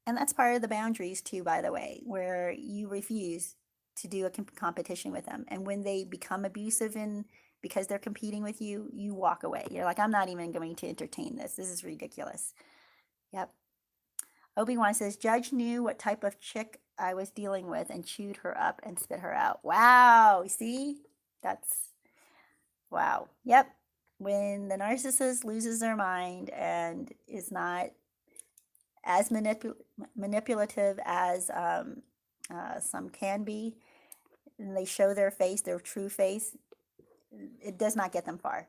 And that's part of the boundaries too, by the way, where you refuse to do a competition with them. And when they become abusive because they're competing with you, you walk away. You're like, I'm not even going to entertain this. This is ridiculous. Yep. Obi-Wan says, Judge knew what type of chick I was dealing with and chewed her up and spit her out. Wow. See? Wow. Yep. When the narcissist loses their mind and is not as manipulative as some can be, and they show their face, their true face, it does not get them far.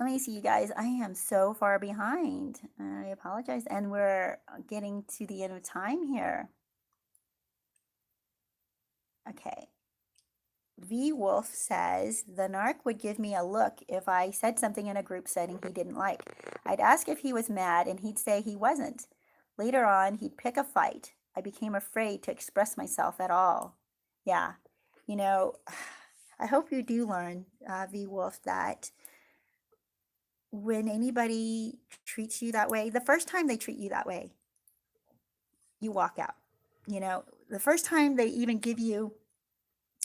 Let me see, you guys. I am so far behind. I apologize. And we're getting to the end of time here. Okay. V Wolf says, the narc would give me a look if I said something in a group setting he didn't like. I'd ask if he was mad, and he'd say he wasn't. Later on, he'd pick a fight. I became afraid to express myself at all. Yeah. I hope you do learn, V Wolf, that when anybody treats you that way, the first time they treat you that way, you walk out. The first time they even give you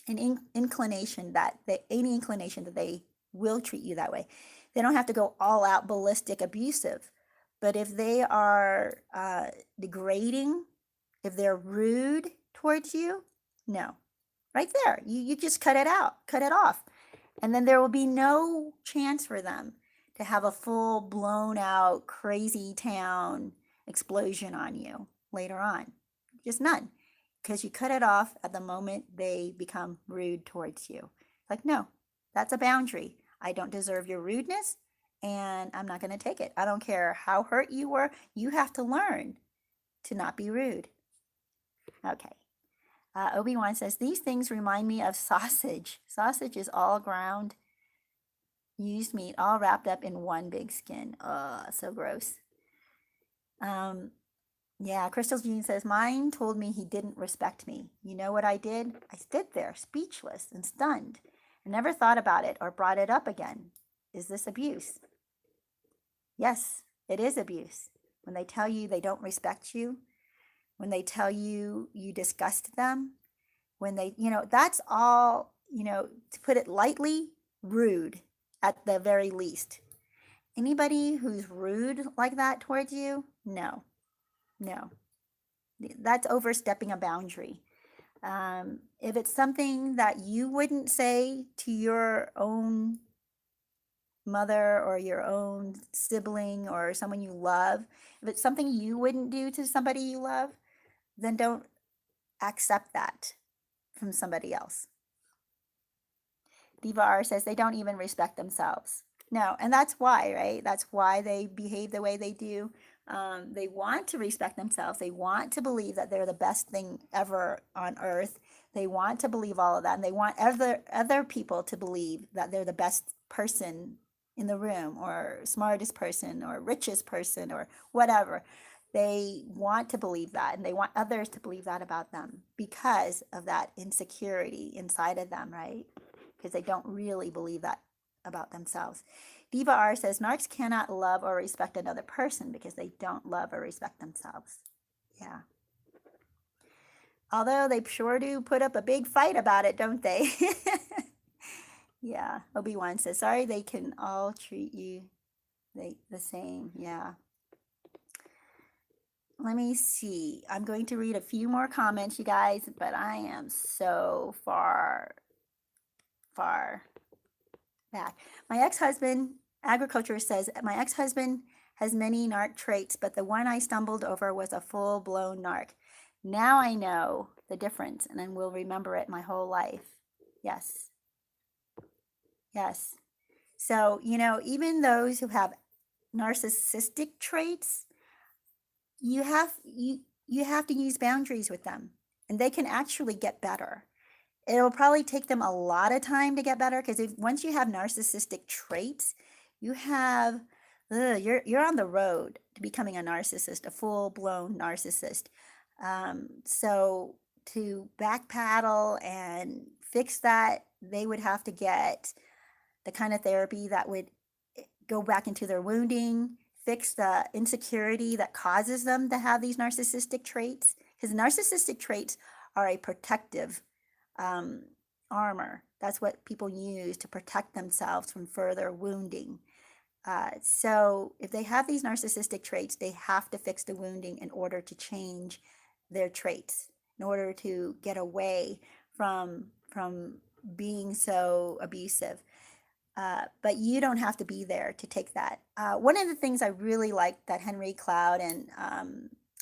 an inclination that they will treat you that way, they don't have to go all out ballistic abusive. But if they are degrading, if they're rude towards you, no. Right there, you just cut it out, cut it off. And then there will be no chance for them to have a full blown out Crazytown explosion on you later on. Just none. Because you cut it off at the moment they become rude towards you. Like, no, that's a boundary. I don't deserve your rudeness, and I'm not going to take it. I don't care how hurt you were. You have to learn to not be rude. Okay. Obi-Wan says, these things remind me of sausage. Sausage is all ground, used meat, all wrapped up in one big skin. So gross. Yeah, Crystal Jean says, mine told me he didn't respect me. You know what I did? I stood there, speechless and stunned, and never thought about it or brought it up again. Is this abuse? Yes, it is abuse. When they tell you they don't respect you, when they tell you you disgust them, when they, that's all, to put it lightly, rude at the very least. Anybody who's rude like that towards you, no. That's overstepping a boundary. If it's something that you wouldn't say to your own mother or your own sibling or someone you love, if it's something you wouldn't do to somebody you love, then don't accept that from somebody else. Diva R says they don't even respect themselves. No, and that's why, right? That's why they behave the way they do. They want to respect themselves. They want to believe that they're the best thing ever on earth. They want to believe all of that. And they want other people to believe that they're the best person in the room, or smartest person, or richest person, or whatever. They want to believe that, and they want others to believe that about them because of that insecurity inside of them, right? Because they don't really believe that about themselves. Diva R says, narcs cannot love or respect another person because they don't love or respect themselves. Yeah. Although they sure do put up a big fight about it, don't they? Yeah. Obi-Wan says, sorry, they can all treat you the same. Yeah. Let me see. I'm going to read a few more comments, you guys, but I am so far back. My ex-husband, agriculture says, my ex-husband has many narc traits, but the one I stumbled over was a full-blown narc. Now I know the difference, and I will remember it my whole life. Yes. Yes. So, even those who have narcissistic traits, you have to use boundaries with them, and they can actually get better. It'll probably take them a lot of time to get better, because once you have narcissistic traits, you're on the road to becoming a narcissist, a full-blown narcissist. So to backpedal and fix that, they would have to get the kind of therapy that would go back into their wounding, fix the insecurity that causes them to have these narcissistic traits, because narcissistic traits are a protective armor. That's what people use to protect themselves from further wounding. So if they have these narcissistic traits, they have to fix the wounding in order to change their traits, in order to get away from being so abusive. But you don't have to be there to take that. One of the things I really liked that Henry Cloud and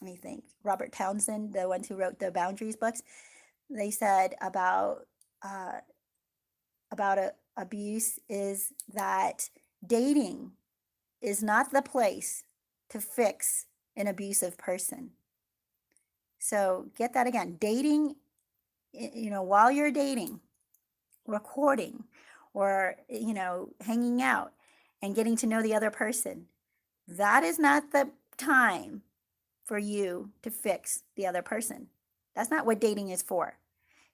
let me think, Robert Townsend, the ones who wrote the Boundaries books, they said about abuse is that dating is not the place to fix an abusive person. So get that again. Dating, while you're dating, recording, or, hanging out and getting to know the other person, that is not the time for you to fix the other person. That's not what dating is for.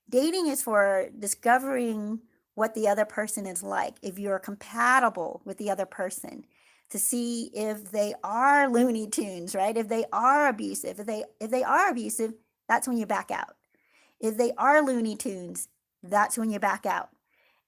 Dating is for discovering what the other person is like, if you're compatible with the other person, to see if they are Looney Tunes, right? If they are abusive. If they are abusive, that's when you back out. If they are Looney Tunes, that's when you back out.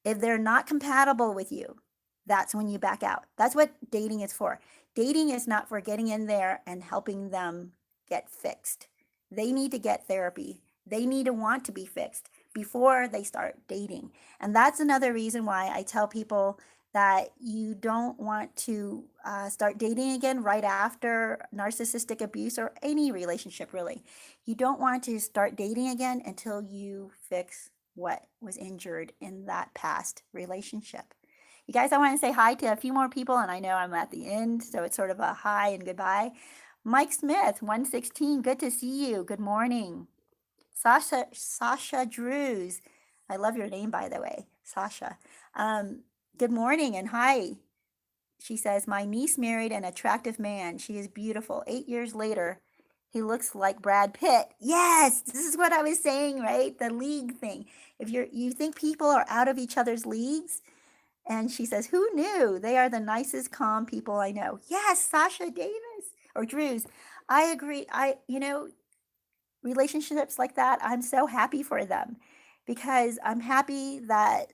If they're not compatible with you, that's when you back out. That's what dating is for. Dating is not for getting in there and helping them get fixed. They need to get therapy. They need to want to be fixed before they start dating. And that's another reason why I tell people that you don't want to start dating again right after narcissistic abuse, or any relationship really. You don't want to start dating again until you fix what was injured in that past relationship. You guys, I want to say hi to a few more people, and I know I'm at the end, so it's sort of a hi and goodbye. Mike Smith, 116, good to see you. Good morning. Sasha Drews, I love your name, by the way, Sasha. Good morning and hi. She says, my niece married an attractive man. She is beautiful. 8 years later, he looks like Brad Pitt. Yes, this is what I was saying, right? The league thing. If you think people are out of each other's leagues, and she says, who knew? They are the nicest, calm people I know. Yes, Sasha Davis or Drews. I agree. Relationships like that, I'm so happy for them because I'm happy that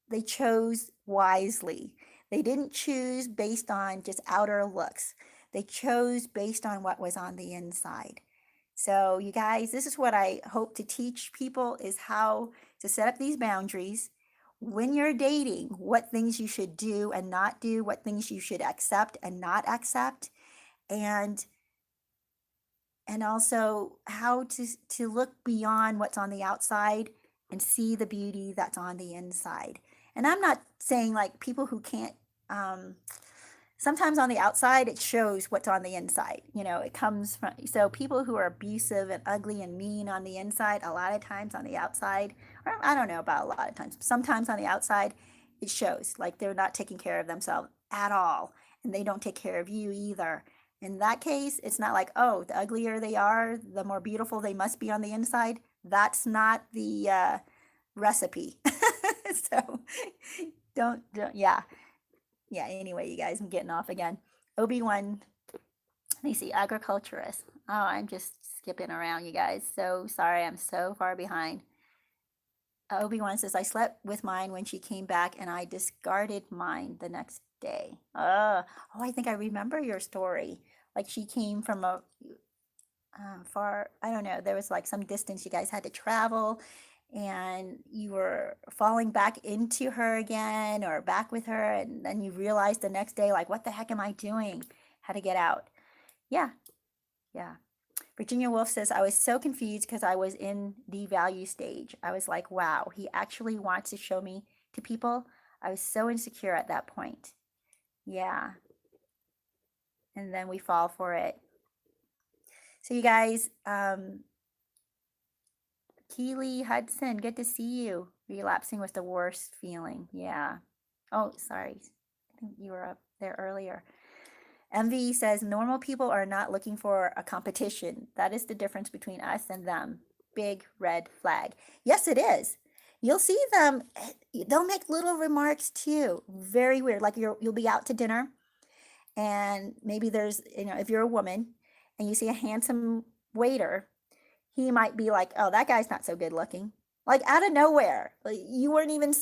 they chose wisely. They didn't choose based on just outer looks. They chose based on what was on the inside. So you guys, this is what I hope to teach people is how to set up these boundaries when you're dating, what things you should do and not do, what things you should accept and not accept, and also how to look beyond what's on the outside and see the beauty that's on the inside. And I'm not saying like people who can't sometimes on the outside it shows what's on the inside. It comes from, so people who are abusive and ugly and mean on the inside, a lot of times on the outside, or I don't know about a lot of times, sometimes on the outside it shows like they're not taking care of themselves at all, and they don't take care of you either. In that case, it's not like, oh, the uglier they are, the more beautiful they must be on the inside. That's not the recipe. So yeah. Anyway, you guys, I'm getting off again. Obi-Wan, let me see, agriculturist. Oh, I'm just skipping around, you guys. So sorry, I'm so far behind. Obi-Wan says, I slept with mine when she came back and I discarded mine the next day. Oh, I think I remember your story. Like she came from a far, I don't know, there was like some distance you guys had to travel and you were falling back into her again or back with her. And then you realized the next day, like, what the heck am I doing? How to get out. Yeah. Virginia Woolf says, I was so confused because I was in the value stage. I was like, wow, he actually wants to show me to people. I was so insecure at that point. Yeah. And then we fall for it. So you guys, Keely Hudson, good to see you. Relapsing was the worst feeling. Yeah. Oh, sorry. I think you were up there earlier. MV says, normal people are not looking for a competition. That is the difference between us and them. Big red flag. Yes, it is. You'll see them. They'll make little remarks too. Very weird. Like you'll be out to dinner and maybe there's, if you're a woman and you see a handsome waiter, he might be like, oh, that guy's not so good looking. Like out of nowhere. Like, you weren't even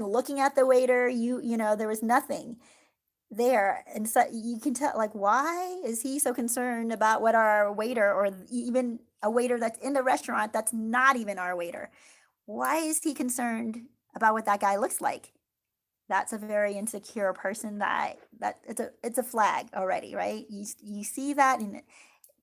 looking at the waiter. There was nothing there. And so you can tell, like, why is he so concerned about what our waiter, or even a waiter that's in the restaurant that's not even our waiter, why is he concerned about what that guy looks like? That's a very insecure person. That it's a flag already, right? You see that, and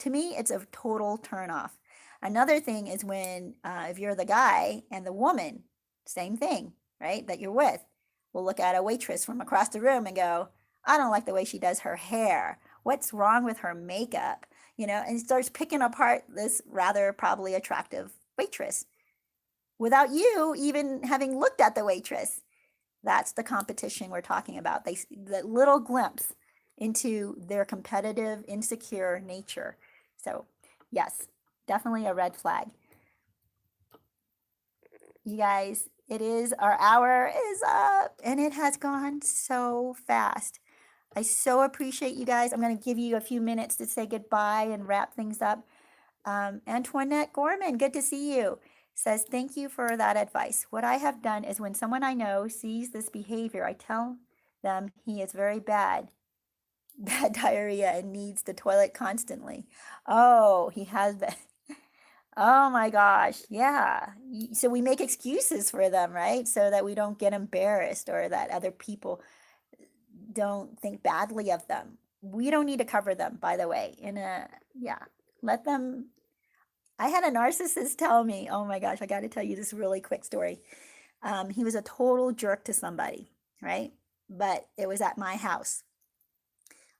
to me it's a total turn off. Another thing is when if you're the guy and the woman, same thing, right, that you're with, will look at a waitress from across the room and go, I don't like the way she does her hair. What's wrong with her makeup? And starts picking apart this rather probably attractive waitress without you even having looked at the waitress. That's the competition we're talking about. The little glimpse into their competitive, insecure nature. So yes, definitely a red flag. You guys, our hour is up and it has gone so fast. I so appreciate you guys. I'm going to give you a few minutes to say goodbye and wrap things up. Antoinette Gorman, good to see you, says, thank you for that advice. What I have done is when someone I know sees this behavior, I tell them he is very bad diarrhea and needs the toilet constantly. Oh, he has that. Oh my gosh. Yeah. So we make excuses for them, right? So that we don't get embarrassed or that other people don't think badly of them. We don't need to cover them, by the way. Let them. I had a narcissist tell me, oh my gosh, I got to tell you this really quick story. He was a total jerk to somebody. right? But it was at my house.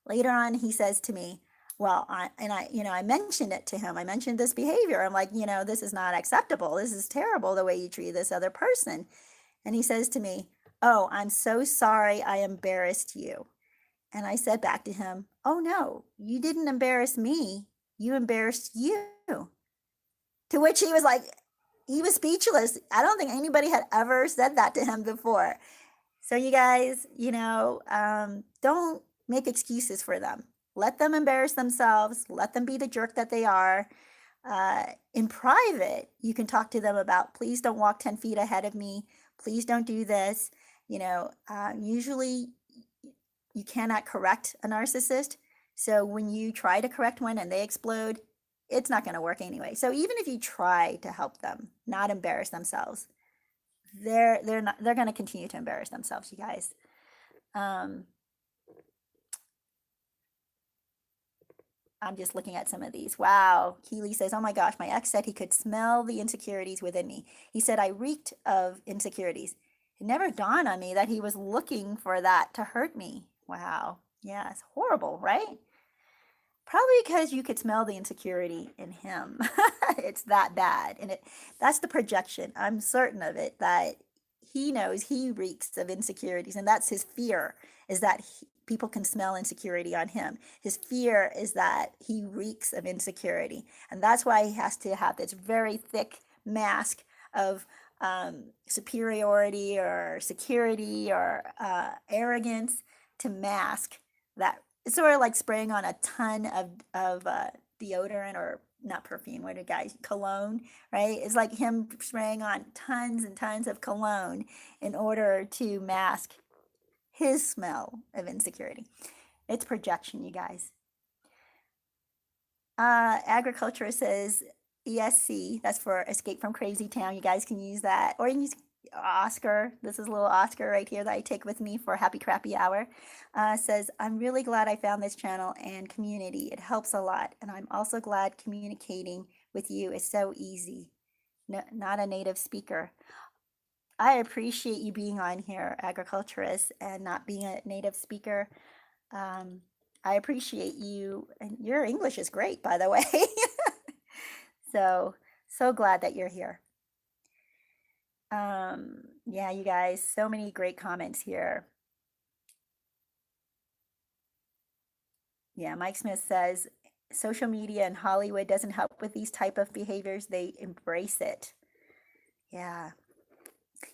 Later on, he says to me, well, I mentioned it to him. I mentioned this behavior. I'm like, this is not acceptable. This is terrible the way you treat this other person. And he says to me, oh, I'm so sorry I embarrassed you. And I said back to him, oh no, you didn't embarrass me. You embarrassed you. To which he was like, he was speechless. I don't think anybody had ever said that to him before. So you guys, don't make excuses for them. Let them embarrass themselves. Let them be the jerk that they are. In private, you can talk to them about, please don't walk 10 feet ahead of me. Please don't do this. Usually you cannot correct a narcissist. So when you try to correct one and they explode, it's not going to work anyway. So even if you try to help them not embarrass themselves, they're going to continue to embarrass themselves, you guys. I'm just looking at some of these. Wow. Keely says, oh my gosh, my ex said he could smell the insecurities within me. He said I reeked of insecurities. It never dawned on me that he was looking for that to hurt me. Wow. Yeah, it's horrible, right? Probably because you could smell the insecurity in him. It's that bad. And that's the projection. I'm certain of it, that he knows he reeks of insecurities. And that's his fear, is that people can smell insecurity on him. His fear is that he reeks of insecurity. And that's why he has to have this very thick mask of superiority or security or arrogance to mask that. It's sort of like spraying on a ton of deodorant, or not perfume, what do guys, cologne, right? It's like him spraying on tons and tons of cologne in order to mask his smell of insecurity. It's projection, you guys. Agriculturist says ESC, that's for Escape from Crazytown. You guys can use that, or you can use Oscar. This is a little Oscar right here that I take with me for Happy Crappy Hour. Says, I'm really glad I found this channel and community. It helps a lot. And I'm also glad communicating with you is so easy. No, not a native speaker. I appreciate you being on here, Agriculturist, and not being a native speaker. I appreciate you. And your English is great, by the way. So glad that you're here. Yeah, you guys, so many great comments here. Yeah, Mike Smith says, social media and Hollywood doesn't help with these type of behaviors. They embrace it. Yeah.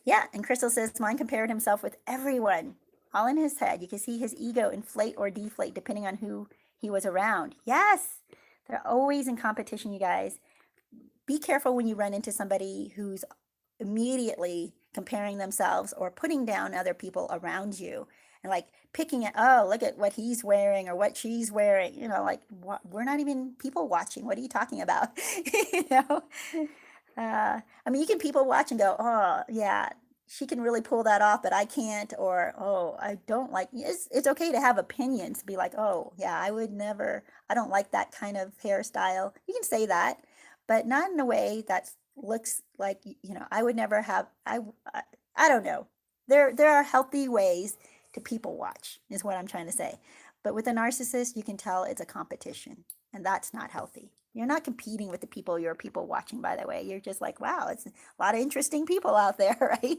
Yeah, and Crystal says, mine compared himself with everyone, all in his head. You can see his ego inflate or deflate depending on who he was around. Yes, they're always in competition, you guys. Be careful when you run into somebody who's immediately comparing themselves or putting down other people around you, and like picking it, oh, look at what he's wearing or what she's wearing, like, we're not even people watching. What are you talking about? I mean, you can people watch and go, oh yeah, she can really pull that off, but I can't. Or, oh, I don't like, it's okay to have opinions, be like, oh yeah, I don't like that kind of hairstyle. You can say that, but not in a way that looks like, I would never have, I don't know. There are healthy ways to people watch, is what I'm trying to say. But with a narcissist, you can tell it's a competition, and that's not healthy. You're not competing with the people you're people watching, by the way. You're just like, wow, it's a lot of interesting people out there, right?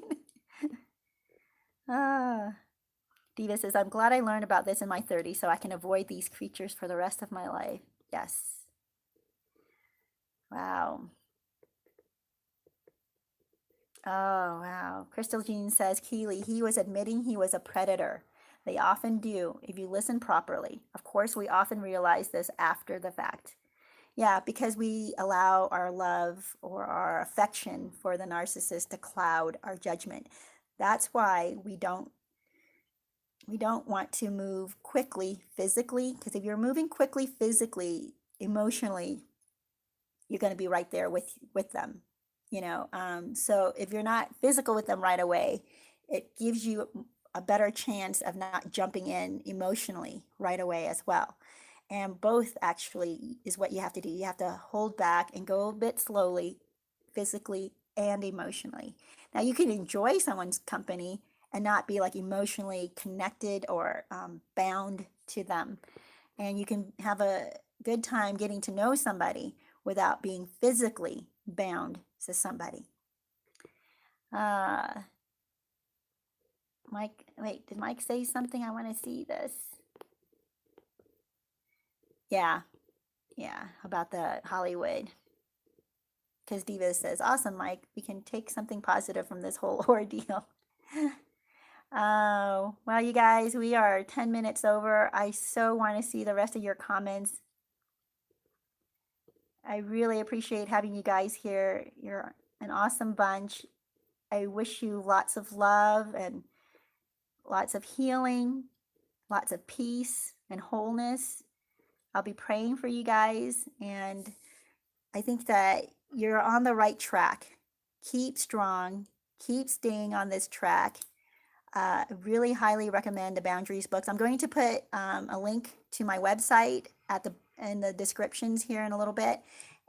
Diva says, I'm glad I learned about this in my 30s so I can avoid these creatures for the rest of my life. Yes. Wow. Oh, wow. Crystal Jean says, Keely, he was admitting he was a predator. They often do, if you listen properly. Of course, we often realize this after the fact. Yeah, because we allow our love or our affection for the narcissist to cloud our judgment. That's why we don't want to move quickly physically, because if you're moving quickly physically, emotionally, you're going to be right there with them. So if you're not physical with them right away, it gives you a better chance of not jumping in emotionally right away as well. And both actually is what you have to do. You have to hold back and go a bit slowly, physically and emotionally. Now you can enjoy someone's company and not be like emotionally connected or bound to them. And you can have a good time getting to know somebody without being physically bound to somebody. Mike, wait, did Mike say something? I want to see this. Yeah, about the Hollywood. Because Diva says, awesome, Mike, we can take something positive from this whole ordeal. Oh, well, you guys, we are 10 minutes over. I so want to see the rest of your comments. I really appreciate having you guys here. You're an awesome bunch. I wish you lots of love and lots of healing, lots of peace and wholeness. I'll be praying for you guys, and I think that you're on the right track. Keep strong, keep staying on this track. Really highly recommend the Boundaries books. I'm going to put a link to my website in the descriptions here in a little bit,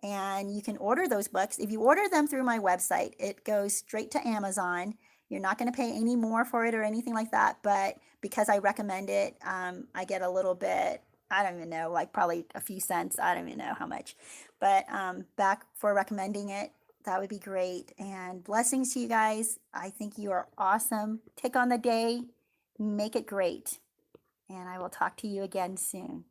and you can order those books. If you order them through my website, it goes straight to Amazon. You're not going to pay any more for it or anything like that, but because I recommend it, I get a little bit, I don't even know, like probably a few cents. I don't even know how much, but back for recommending it. That would be great. And blessings to you guys. I think you are awesome. Take on the day, make it great. And I will talk to you again soon.